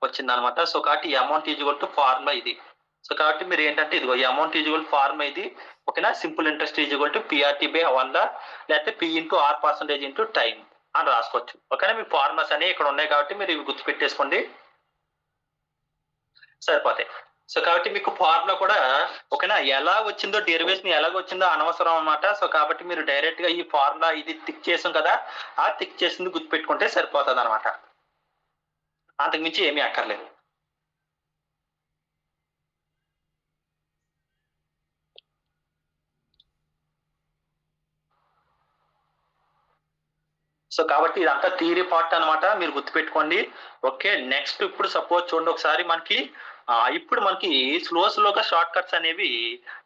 వచ్చింది అనమాట. సో కాబట్టి amount is equal to formula ఇది. సో కాబట్టి మీరు ఏంటంటే ఇదిగో అమౌంట్ ఈజ్ ఈక్వల్ ఫార్ములా ఇది ఓకేనా. Simple interest is equal to PRT/100 లేకపోతే P into R percentage into time అని రాసుకోవచ్చు. ఓకేనా, మీ ఫార్ములాస్ అనేవి ఇక్కడ ఉన్నాయి కాబట్టి మీరు ఇవి గుర్తుపెట్టేసుకోండి, సరిపోతాయి. సో కాబట్టి మీకు ఫార్ములా కూడా ఓకేనా ఎలా వచ్చిందో, డెరివేషన్ ఎలాగ వచ్చిందో అనవసరం అన్నమాట. సో కాబట్టి మీరు డైరెక్ట్ గా ఈ ఫార్ములా ఇది టిక్ చేసాం కదా, ఆ టిక్ చేసింది గుర్తుపెట్టుకుంటే సరిపోతుంది అనమాట, అంతకుమించి ఏమీ అక్కర్లేదు. సో కాబట్టి ఇదంతా థియరీ పార్ట్ అనమాట, మీరు గుర్తుపెట్టుకోండి. ఓకే, నెక్స్ట్ ఇప్పుడు సపోజ్ చూడండి ఒకసారి, మనకి ఇప్పుడు మనకి స్లోగా షార్ట్ కట్స్ అనేవి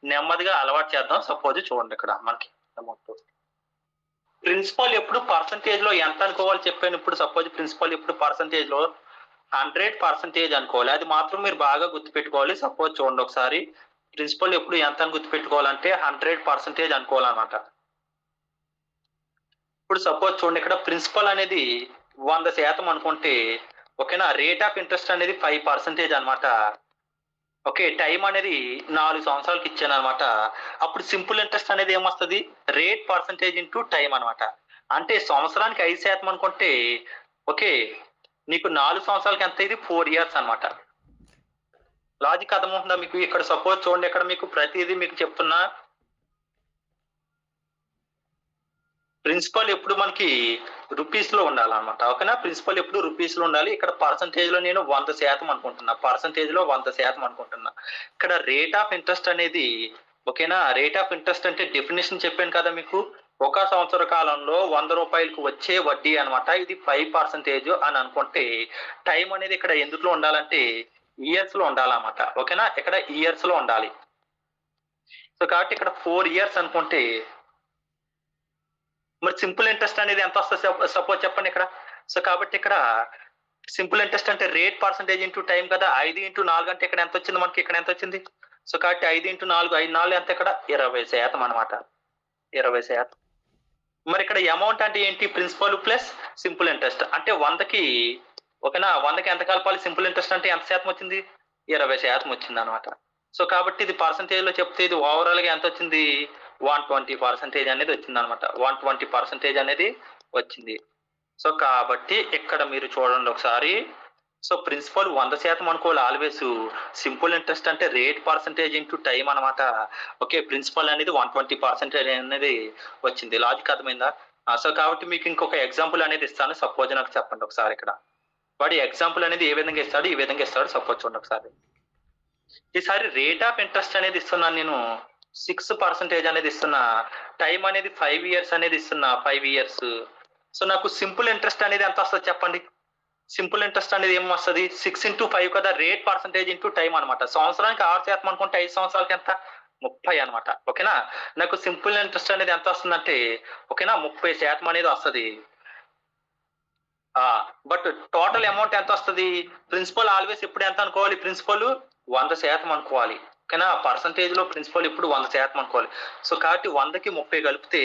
నెమ్మదిగా అలవాటు చేద్దాం. సపోజ్ చూడండి ఇక్కడ మనకి ప్రిన్సిపల్ ఎప్పుడు పర్సంటేజ్ లో ఎంత అనుకోవాలి చెప్పాను. ఇప్పుడు సపోజ్ ప్రిన్సిపల్ ఎప్పుడు పర్సంటేజ్ లో 100% అనుకోవాలి, అది మాత్రం మీరు బాగా గుర్తుపెట్టుకోవాలి. సపోజ్ చూడండి ఒకసారి, ప్రిన్సిపల్ ఎప్పుడు ఎంత అని గుర్తుపెట్టుకోవాలంటే 100% అనుకోవాలన్నమాట. ఇప్పుడు సపోజ్ చూడండి ఇక్కడ ప్రిన్సిపల్ అనేది 100% అనుకుంటే ఓకేనా, రేట్ ఆఫ్ ఇంట్రెస్ట్ అనేది 5% అనమాట. ఓకే, టైం అనేది 4 సంవత్సరాలకి ఇచ్చాను అనమాట. అప్పుడు సింపుల్ ఇంట్రెస్ట్ అనేది ఏమొస్తుంది? రేట్ పర్సంటేజ్ ఇంటూ టైం అనమాట. అంటే సంవత్సరానికి 5% అనుకుంటే ఓకే, నీకు 4 సంవత్సరాలకి ఎంత? ఇది 4 ఇయర్స్ అనమాట. లాజిక్ అర్థమవుతుందా మీకు? ఇక్కడ సపోజ్ చూడండి, ఇక్కడ మీకు ప్రతిదీ మీకు చెప్తున్నా. ప్రిన్సిపల్ ఎప్పుడు మనకి రూపీస్ లో ఉండాలన్నమాట. ఓకేనా, ప్రిన్సిపల్ ఎప్పుడు రూపీస్ లో ఉండాలి. ఇక్కడ పర్సంటేజ్ లో నేను 100% అనుకుంటున్నా, పర్సంటేజ్ లో 100% అనుకుంటున్నా. ఇక్కడ రేట్ ఆఫ్ ఇంట్రెస్ట్ అనేది ఓకేనా, రేట్ ఆఫ్ ఇంట్రెస్ట్ అంటే డెఫినేషన్ చెప్పాను కదా మీకు, 1 సంవత్సర కాలంలో 100 రూపాయలకు వచ్చే వడ్డీ అనమాట. ఇది 5% అని అనుకుంటే టైం అనేది ఇక్కడ ఎందులో ఉండాలంటే ఇయర్స్ లో ఉండాలన్నమాట. ఓకేనా, ఇక్కడ ఇయర్స్ లో ఉండాలి. సో కాబట్టి ఇక్కడ 4 ఇయర్స్ అనుకుంటే మరి సింపుల్ ఇంట్రెస్ట్ అనేది ఎంత వస్తుంది సపోజ్ చెప్పండి ఇక్కడ. సో కాబట్టి ఇక్కడ సింపుల్ ఇంట్రెస్ట్ అంటే రేట్ పర్సంటేజ్ ఇంటూ టైం కదా. 5 ఇంటూ 4 అంటే ఇక్కడ ఎంత వచ్చింది మనకి? ఇక్కడ ఎంత వచ్చింది? సో కాబట్టి 5 ఇంటూ 4, 5 4 ఎంత? ఇక్కడ 20% అనమాట, 20%. మరి ఇక్కడ అమౌంట్ అంటే ఏంటి? Principal plus simple interest. అంటే 100కి ఓకేనా, 100కి ఎంత కలపాలి? సింపుల్ ఇంట్రెస్ట్ అంటే ఎంత శాతం వచ్చింది? 20% వచ్చింది అనమాట. సో కాబట్టి ఇది పర్సంటేజ్ లో చెప్తే ఇది ఓవరాల్ గా ఎంత వచ్చింది? 120% అనేది వచ్చింది అనమాట. 120% అనేది వచ్చింది. సో కాబట్టి ఇక్కడ మీరు చూడండి ఒకసారి. సో ప్రిన్సిపల్ 100% అనుకోవాలి ఆల్వేస్. సింపుల్ ఇంట్రెస్ట్ అంటే రేట్ పర్సంటేజ్ ఇంటూ టైం అనమాట. ఓకే, ప్రిన్సిపల్ అనేది 120% అనేది వచ్చింది. లాజిక్ అర్థమైందా? సో కాబట్టి మీకు ఇంకొక ఎగ్జాంపుల్ అనేది ఇస్తాను. సపోజ్ నాకు చెప్పండి ఒకసారి ఇక్కడ. వాడి ఎగ్జాంపుల్ అనేది ఏ విధంగా ఇస్తాడు, ఈ విధంగా ఇస్తాడు. సపోజ్ చూడండి ఒకసారి. ఈసారి రేట్ ఆఫ్ ఇంట్రెస్ట్ అనేది ఇస్తున్నాను నేను 6% అనేది ఇస్తున్నా. టైం అనేది 5 years అనేది ఇస్తున్నా, 5 years. సో నాకు సింపుల్ ఇంట్రెస్ట్ అనేది ఎంత వస్తుంది చెప్పండి. సింపుల్ ఇంట్రెస్ట్ అనేది ఏం వస్తుంది? 6 into 5 కదా, రేట్ పర్సంటేజ్ ఇంటూ టైం అనమాట. సంవత్సరానికి 6% అనుకుంటే 5 సంవత్సరాలకి ఎంత? 30 అనమాట. ఓకేనా? నాకు సింపుల్ ఇంట్రెస్ట్ అనేది ఎంత వస్తుందంటే ఓకేనా 30% అనేది వస్తుంది. బట్ టోటల్ అమౌంట్ ఎంత వస్తుంది? ప్రిన్సిపల్ ఆల్వేస్ ఇప్పుడు ఎంత అనుకోవాలి? ప్రిన్సిపల్ 100% అనుకోవాలి. ఓకేనా? పర్సంటేజ్ లో ప్రిన్సిపల్ ఇప్పుడు 100% అనుకోవాలి. సో కాబట్టి 100కి 30 కలిపితే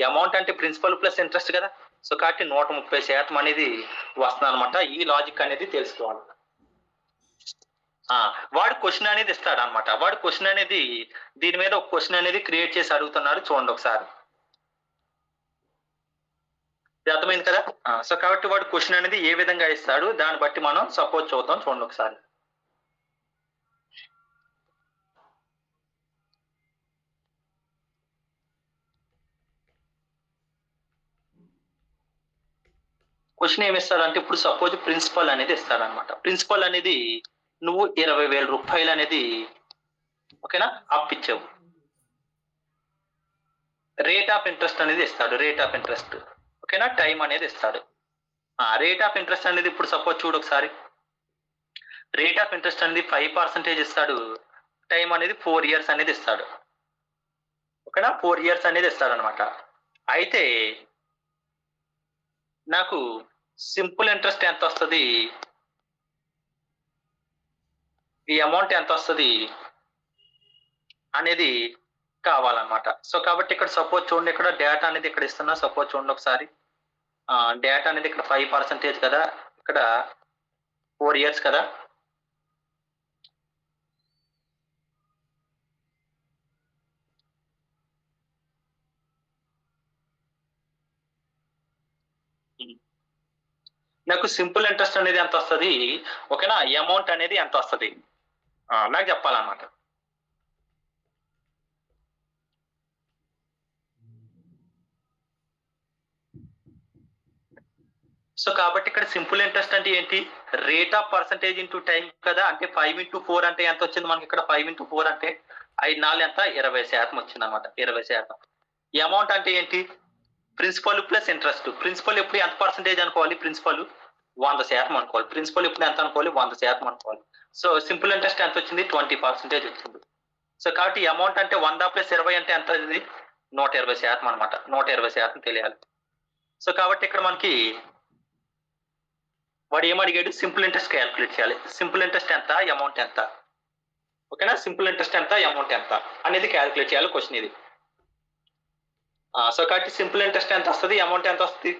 అమౌంట్ అంటే ప్రిన్సిపల్ ప్లస్ ఇంట్రెస్ట్ కదా. సో కాబట్టి 130% అనేది వస్తుంది అనమాట. ఈ లాజిక్ అనేది తెలుసుకోవాలి. వాడు క్వశ్చన్ అనేది ఇస్తాడు అనమాట. వాడు క్వశ్చన్ అనేది దీని మీద ఒక క్వశ్చన్ అనేది క్రియేట్ చేసి అడుగుతున్నాడు. చూడండి ఒకసారి. అర్థమైంది కదా? సో కాబట్టి వాడు క్వశ్చన్ అనేది ఏ విధంగా ఇస్తాడు దాన్ని బట్టి మనం సపోజ్ చూద్దాం. చూడండి ఒకసారి. క్వశ్చన్ ఏమి ఇస్తాడంటే ఇప్పుడు సపోజ్ ప్రిన్సిపల్ అనేది ఇస్తాడనమాట. ప్రిన్సిపల్ అనేది నువ్వు 20,000 రూపాయలు అనేది ఓకేనా అప్పిచ్చావు. రేట్ ఆఫ్ ఇంట్రెస్ట్ అనేది ఇస్తాడు. రేట్ ఆఫ్ ఇంట్రెస్ట్ ఓకేనా టైం అనేది ఇస్తాడు. రేట్ ఆఫ్ ఇంట్రెస్ట్ అనేది ఇప్పుడు సపోజ్ చూడు ఒకసారి. రేట్ ఆఫ్ ఇంట్రెస్ట్ అనేది 5% ఇస్తాడు. టైం అనేది 4 years అనేది ఇస్తాడు. ఓకేనా 4 years అనేది ఇస్తాడు అనమాట. అయితే నాకు సింపుల్ ఇంట్రెస్ట్ ఎంత వస్తుంది, ఈ అమౌంట్ ఎంత వస్తుంది అనేది కావాలన్నమాట. సో కాబట్టి ఇక్కడ సపోజ్ చూడండి, ఇక్కడ డేటా అనేది ఇక్కడ ఇస్తున్నా. సపోజ్ చూడండి ఒకసారి. డేటా అనేది ఇక్కడ 5% కదా, ఇక్కడ 4 years కదా. నాకు సింపుల్ ఇంట్రెస్ట్ అనేది ఎంత వస్తుంది ఓకేనా, అమౌంట్ అనేది ఎంత వస్తుంది నాకు చెప్పాలన్నమాట. సో కాబట్టి ఇక్కడ సింపుల్ ఇంట్రెస్ట్ అంటే ఏంటి? Rate of percentage into time కదా. అంటే 5 into 4 అంటే ఎంత వచ్చింది మనకి ఇక్కడ? 5 into 4 అంటే 5 4 ఎంత? 20% వచ్చింది అనమాట. 20%. అమౌంట్ అంటే ఏంటి? Principal plus interest. ప్రిన్సిపల్ ఎప్పుడు ఎంత పర్సంటేజ్ అనుకోవాలి? ప్రిన్సిపల్ 100% అనుకోవాలి. ప్రిన్సిపల్ ఇప్పుడు ఎంత అనుకోవాలి? 100% అనుకోవాలి. సో సింపుల్ ఇంట్రెస్ట్ ఎంత వచ్చింది? 20% వచ్చింది. సో కాబట్టి అమౌంట్ అంటే 100 + 20 అంటే ఎంత? 120% అనమాట. 120% తెలియాలి. సో కాబట్టి ఇక్కడ మనకి వాడు ఏమడిగాడు? సింపుల్ ఇంట్రెస్ట్ క్యాల్కులేట్ చేయాలి. సింపుల్ ఇంట్రెస్ట్ ఎంత, అమౌంట్ ఎంత? ఓకేనా? సింపుల్ ఇంట్రెస్ట్ ఎంత, అమౌంట్ ఎంత అనేది క్యాల్కులేట్ చేయాలి క్వశ్చన్ ఇది. సో కాబట్టి సింపుల్ ఇంట్రెస్ట్ ఎంత వస్తుంది, అమౌంట్ ఎంత వస్తుంది?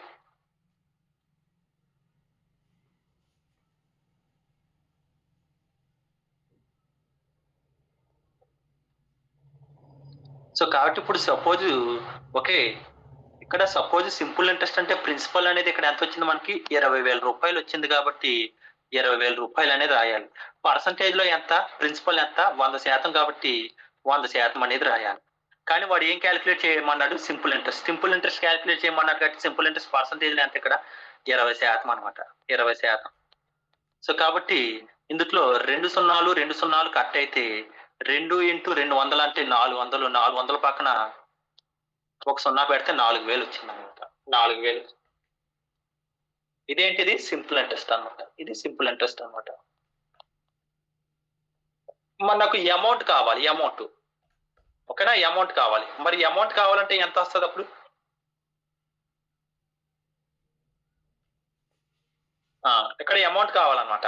సో కాబట్టి ఇప్పుడు సపోజ్ ఓకే, ఇక్కడ సపోజ్ సింపుల్ ఇంట్రెస్ట్ అంటే ప్రిన్సిపల్ అనేది ఇక్కడ ఎంత వచ్చింది మనకి? 20,000 రూపాయలు వచ్చింది కాబట్టి 20,000 రూపాయలు అనేది రాయాలి. పర్సంటేజ్ లో ఎంత? ప్రిన్సిపల్ ఎంత? 100% కాబట్టి 100% అనేది రాయాలి. కానీ వాడు ఏం క్యాలిక్యులేట్ చేయమన్నాడు? Simple interest. Simple interest calculate చేయమన్నాడు కాబట్టి సింపుల్ ఇంట్రెస్ట్ పర్సంటేజ్ లో ఎంత? ఇక్కడ 20% అనమాట. 20%. సో కాబట్టి ఇందులో 2 సున్నాలు 2 సున్నాలు కట్ అయితే 2 × 200 అంటే 400. 400 పక్కన ఒక 0 పెడితే 4,000 వచ్చింది అనమాట. 4,000. ఇదేంటిది? సింపుల్ ఇంట్రెస్ట్ అనమాట. ఇది సింపుల్ ఇంట్రెస్ట్ అనమాట. మనకు అమౌంట్ కావాలి. అమౌంట్ ఓకేనా, అమౌంట్ కావాలి. మరి అమౌంట్ కావాలంటే ఎంత వస్తుంది అప్పుడు? ఇక్కడ అమౌంట్ కావాలన్నమాట.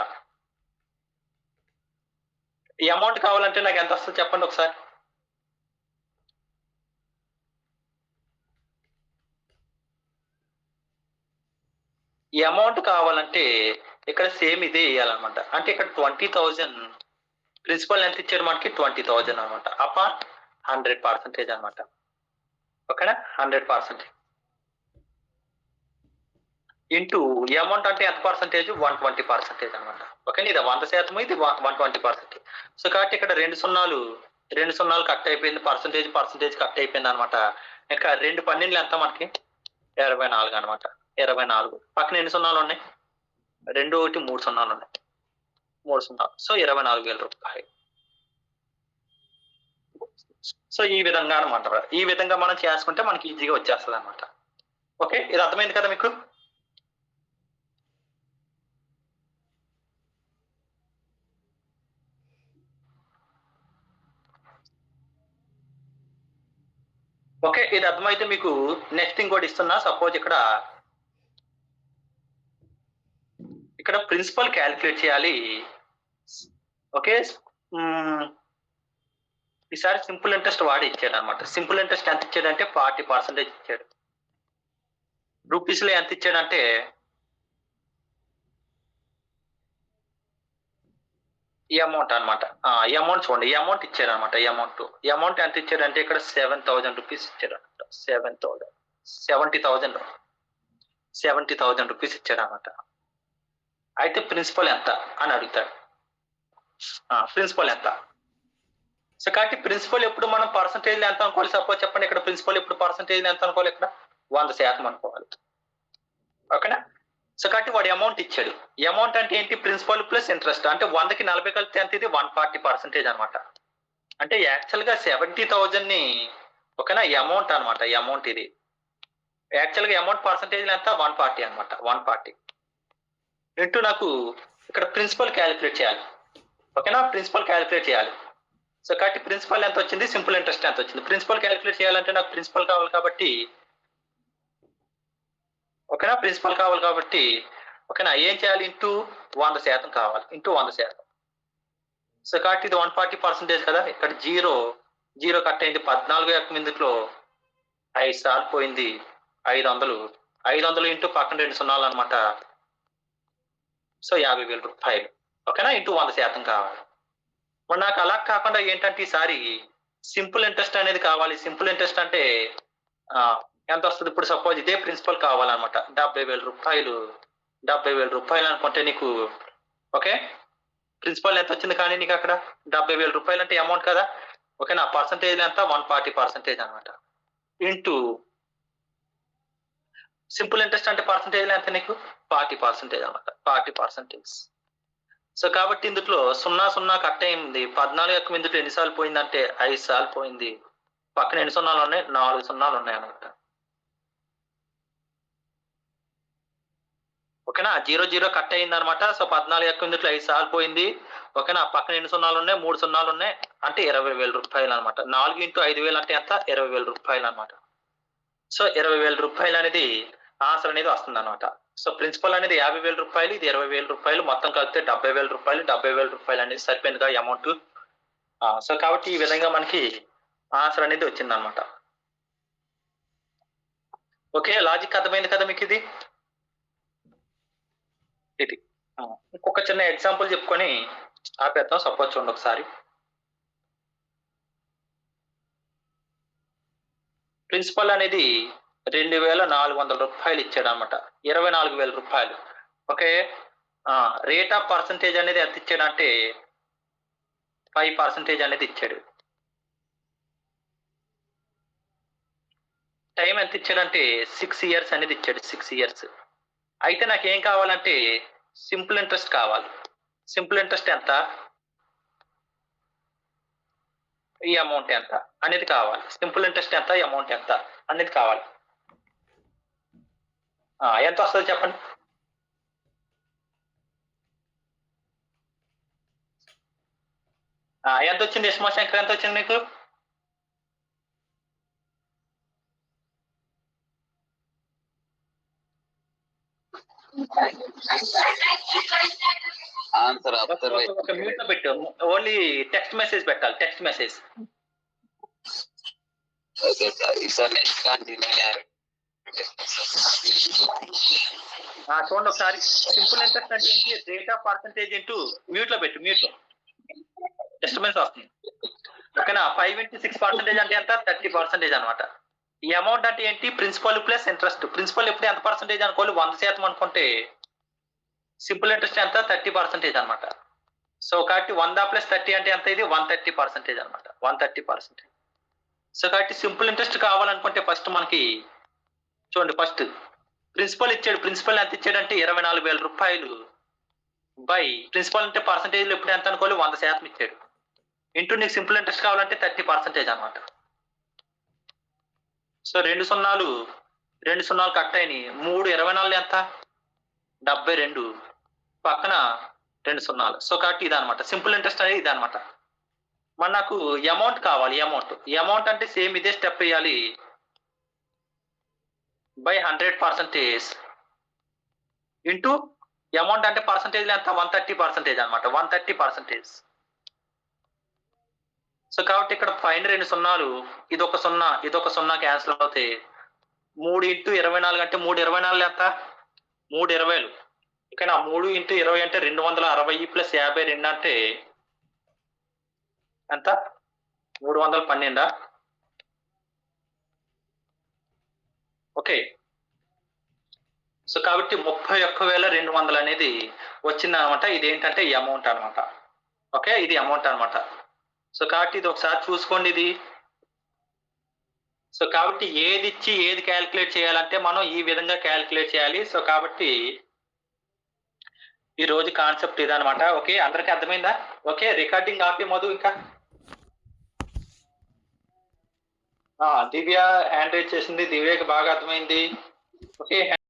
ఈ అమౌంట్ కావాలంటే నాకు ఎంత వస్తుంది చెప్పండి ఒకసారి. ఈ అమౌంట్ కావాలంటే ఇక్కడ సేమ్ ఇదే వేయాలన్నమాట. అంటే ఇక్కడ 20,000 ప్రిన్సిపల్ ఎంత ఇచ్చారు మనకి? 20,000 అనమాట. అపాన్ 100% అనమాట. ఓకేనా 100% ఇంటూ అమౌంట్ అంటే ఎంత పర్సెంటేజ్ 120% అనమాట. ఓకే, ఇది 100%, ఇది 120%. సో కాబట్టి ఇక్కడ రెండు సున్నాలు కట్ అయిపోయింది, పర్సెంటేజ్ కట్ అయిపోయింది అనమాట. ఇంకా 2 12 ఎంత మనకి 24 అనమాట. 24 పక్కన ఎన్ని సున్నాలు ఉన్నాయి? 2 1 3 సున్నాలు ఉన్నాయి, 3 సున్నాలు. సో 24,000 రూపాయలు. సో ఈ విధంగా అనమాట. ఈ విధంగా మనం చేసుకుంటే మనకి ఈజీగా వచ్చేస్తుంది అనమాట. ఓకే, ఇది అర్థమైంది కదా మీకు? ఓకే, ఇది అర్థమైతే మీకు నెక్స్ట్ ఇంకోటి ఇస్తున్నా. సపోజ్ ఇక్కడ ప్రిన్సిపల్ క్యాలిక్యులేట్ చేయాలి. ఓకే, ఈసారి సింపుల్ ఇంట్రెస్ట్ వాడి ఇచ్చాడు అనమాట. సింపుల్ ఇంట్రెస్ట్ ఎంత ఇచ్చాడంటే 40% ఇచ్చాడు. రూపీస్ లో ఎంత ఇచ్చాడంటే ఈ అమౌంట్ అనమాట. ఈ అమౌంట్ చూడండి, ఈ అమౌంట్ ఇచ్చాడు అనమాట. ఈ అమౌంట్ ఎంత ఇచ్చాడంటే ఇక్కడ 7,000 రూపీస్ ఇచ్చాడు అనమాట. 70,000 రూపీస్ ఇచ్చాడు అనమాట. అయితే ప్రిన్సిపల్ ఎంత అని అడుగుతాడు. ప్రిన్సిపల్ ఎంత? సో కాబట్టి ప్రిన్సిపల్ ఎప్పుడు మనం పర్సంటేజ్ ఎంత అనుకోవాలి? సపోజ్ చెప్పండి, ఇక్కడ ప్రిన్సిపల్ ఎప్పుడు పర్సంటేజ్ ఎంత అనుకోవాలి? ఇక్కడ 100% అనుకోవాలి. ఓకేనా? సో కాబట్టి వాడు అమౌంట్ ఇచ్చాడు. అమౌంట్ అంటే ఏంటి? Principal plus interest. అంటే 100కి 40 కలిపితే ఎంత? ఇది 140% అనమాట. అంటే యాక్చువల్ గా 70,000 ని, ఓకేనా, అమౌంట్ అనమాట. ఈ అమౌంట్ ఇది యాక్చువల్ గా అమౌంట్ పర్సంటేజ్ ఎంత? 140 అనమాట. 140 ఇంటూ నాకు ఇక్కడ ప్రిన్సిపల్ క్యాలిక్యులేట్ చేయాలి. ఓకేనా, ప్రిన్సిపల్ క్యాలిక్యులేట్ చేయాలి. సో కాబట్టి ప్రిన్సిపల్ ఎంత వచ్చింది, సింపుల్ ఇంట్రెస్ట్ ఎంత వచ్చింది? ప్రిన్సిపల్ క్యాలిక్యులేట్ చేయాలంటే నాకు ప్రిన్సిపల్ కావాలి కాబట్టి, ఓకేనా, ప్రిన్సిపల్ కావాలి కాబట్టి, ఓకేనా, ఏం చేయాలి? ఇంటూ 100% కావాలి. ఇంటూ 100%. సో కాబట్టి ఇది 140% కదా. ఇక్కడ జీరో కట్ అయింది. 14 యొక్క మిందులో 5 సార్లు పోయింది. 500 ఇంటూ పక్కన 2 సున్నాలు అనమాట. సో 50,000 రూపాయలు. ఓకేనా, ఇంటూ 100% కావాలి. మరి నాకు అలా కాకుండా ఏంటంటే ఈసారి సింపుల్ ఇంట్రెస్ట్ అనేది కావాలి. సింపుల్ ఇంట్రెస్ట్ అంటే ఎంత వస్తుంది? ఇప్పుడు సపోజ్ ఇదే ప్రిన్సిపల్ కావాలన్నమాట. 70,000 రూపాయలు. 70,000 రూపాయలు అనుకుంటే నీకు, ఓకే, ప్రిన్సిపల్ ఎంత వచ్చింది కానీ నీకు అక్కడ 70,000 రూపాయలు అంటే అమౌంట్ కదా. ఓకేనా, పర్సంటేజ్ ఎంత? 140% అనమాట. ఇంటూ సింపుల్ ఇంట్రెస్ట్ అంటే పర్సంటేజ్ ఎంత నీకు? 40% అనమాట. 40%. సో కాబట్టి ఇందులో 0 కట్ అయింది. 14 యొక్క మిందులో ఎన్నిసార్లు పోయిందంటే 5 సార్లు పోయింది. పక్కన ఎన్ని సున్నాలు ఉన్నాయి? 4 సున్నాలు ఉన్నాయి అనమాట. ఓకేనా, 0 కట్ అయింది అనమాట. సో 14 యొక్క మిందులో 5 సార్లు పోయింది. ఓకేనా, పక్కన ఎన్ని సున్నాలు ఉన్నాయి? 3 సున్నాలు ఉన్నాయి. అంటే 20,000 రూపాయలు అనమాట. 4 ఇంటూ 5,000 అంటే ఎంత? 20,000 రూపాయలు అనమాట. సో 20,000 రూపాయలు అనేది ఆన్సర్ అనేది వస్తుంది అనమాట. సో ప్రిన్సిపల్ అనేది 50,000 రూపాయలు, ఇది 20,000 రూపాయలు, మొత్తం కలిపితే 70,000 రూపాయలు. 70,000 రూపాయలు అనేది సరిపోయిందిగా అమౌంట్. సో కాబట్టి ఈ విధంగా మనకి ఆన్సర్ అనేది వచ్చింది అనమాట. ఓకే, లాజిక్ అర్థమైంది కదా మీకు? ఇది ఇంకొక చిన్న ఎగ్జాంపుల్ చెప్పుకొని ఆపేద్దాం. సపోజ్ చూడండి ఒకసారి. ప్రిన్సిపల్ అనేది 2,400 రూపాయలు ఇచ్చాడు అనమాట. 24,000 రూపాయలు. ఓకే, రేట్ ఆఫ్ పర్సంటేజ్ అనేది ఎంత ఇచ్చాడు అంటే 5% అనేది ఇచ్చాడు. టైం ఎంత ఇచ్చాడంటే 6 ఇయర్స్ అనేది ఇచ్చాడు. 6 ఇయర్స్. అయితే నాకు ఏం కావాలంటే సింపుల్ ఇంట్రెస్ట్ కావాలి. సింపుల్ ఇంట్రెస్ట్ ఎంత, ఈ అమౌంట్ ఎంత అనేది కావాలి. సింపుల్ ఇంట్రెస్ట్ ఎంత, ఈ అమౌంట్ ఎంత అనేది కావాలి. ఎంత వస్తుంది చెప్పండి? ఎంత వచ్చింది యశ్మశంకర్? ఎంత వచ్చింది మీకు? ఆన్సర్ ఒక మ్యూట్ లో పెట్టు. ఓన్లీ టెక్స్ట్ మెసేజ్ పెట్టాలి. Text message. చూడండి ఒకసారి. సింపుల్ ఇంట్రెస్ట్ అంటే ఏంటి? Rate of percentage into mute లో పెట్టు. మ్యూట్ లో డిస్టర్బెన్స్ వస్తుంది. ఓకేనా. 5 into 6% అంటే ఎంత? 30% అనమాట. ఈ అమౌంట్ అంటే ఏంటి? Principal plus interest. ప్రిన్సిపల్ ఎప్పుడు ఎంత పర్సెంటేజ్ అనుకోవాలి? 100% అనుకుంటే సింపుల్ ఇంట్రెస్ట్ ఎంత? 30% అనమాట. సో కాబట్టి 100 + 30 అంటే ఎంత? ఇది 130% అనమాట. 130%. సో కాబట్టి సింపుల్ ఇంట్రెస్ట్ కావాలనుకుంటే ఫస్ట్ మనకి చూడండి, ఫస్ట్ ప్రిన్సిపల్ ఇచ్చాడు. ప్రిన్సిపల్ ఎంత ఇచ్చాడంటే 24,000 రూపాయలు బై ప్రిన్సిపల్ అంటే పర్సంటేజ్ ఎప్పుడు ఎంత అనుకోవాలి? 100% ఇచ్చాడు. ఇంటూ నీకు సింపుల్ ఇంట్రెస్ట్ కావాలంటే 30% అనమాట. సో 2 సున్నాలు కట్ అయినాయి. 3 24 ఎంత? 72. పక్కన 2 సున్నాలు. సో కాబట్టి ఇదనమాట సింపుల్ ఇంట్రెస్ట్ అనేది ఇదనమాట. మరి నాకు అమౌంట్ కావాలి. అమౌంట్ అంటే సేమ్ ఇదే స్టెప్ వేయాలి. బై 100% ఇంటూ అమౌంట్ అంటే పర్సంటేజ్ ఎంత? 130% అనమాట. 130%. సో కాబట్టి ఇక్కడ పైన 2 సున్నాలు, ఇదొక సున్నా క్యాన్సిల్ అవుతాయి. 3 × 24 అంటే 3 24 ఎంత? 3 20. ఇక్కడ 3 × 20 అంటే 260 + 52 అంటే ఎంత? 312. ఓకే. సో కాబట్టి 31,200 అనేది వచ్చిందనమాట. ఇదేంటంటే ఈ అమౌంట్ అనమాట. ఓకే, ఇది అమౌంట్ అనమాట. సో కాబట్టి ఇది ఒకసారి చూసుకోండి ఇది. సో కాబట్టి ఏది ఇచ్చి ఏది క్యాలిక్యులేట్ చేయాలంటే మనం ఈ విధంగా క్యాలిక్యులేట్ చేయాలి. సో కాబట్టి ఈ రోజు కాన్సెప్ట్ ఇదనమాట. ఓకే, అందరికీ అర్థమైందా? ఓకే, రికార్డింగ్ ఆపి మధు ఇంకా. దివ్య హ్యాండ్ రైజ్ చేసింది. దివ్యకి బాగా అర్థమైంది. ఓకే.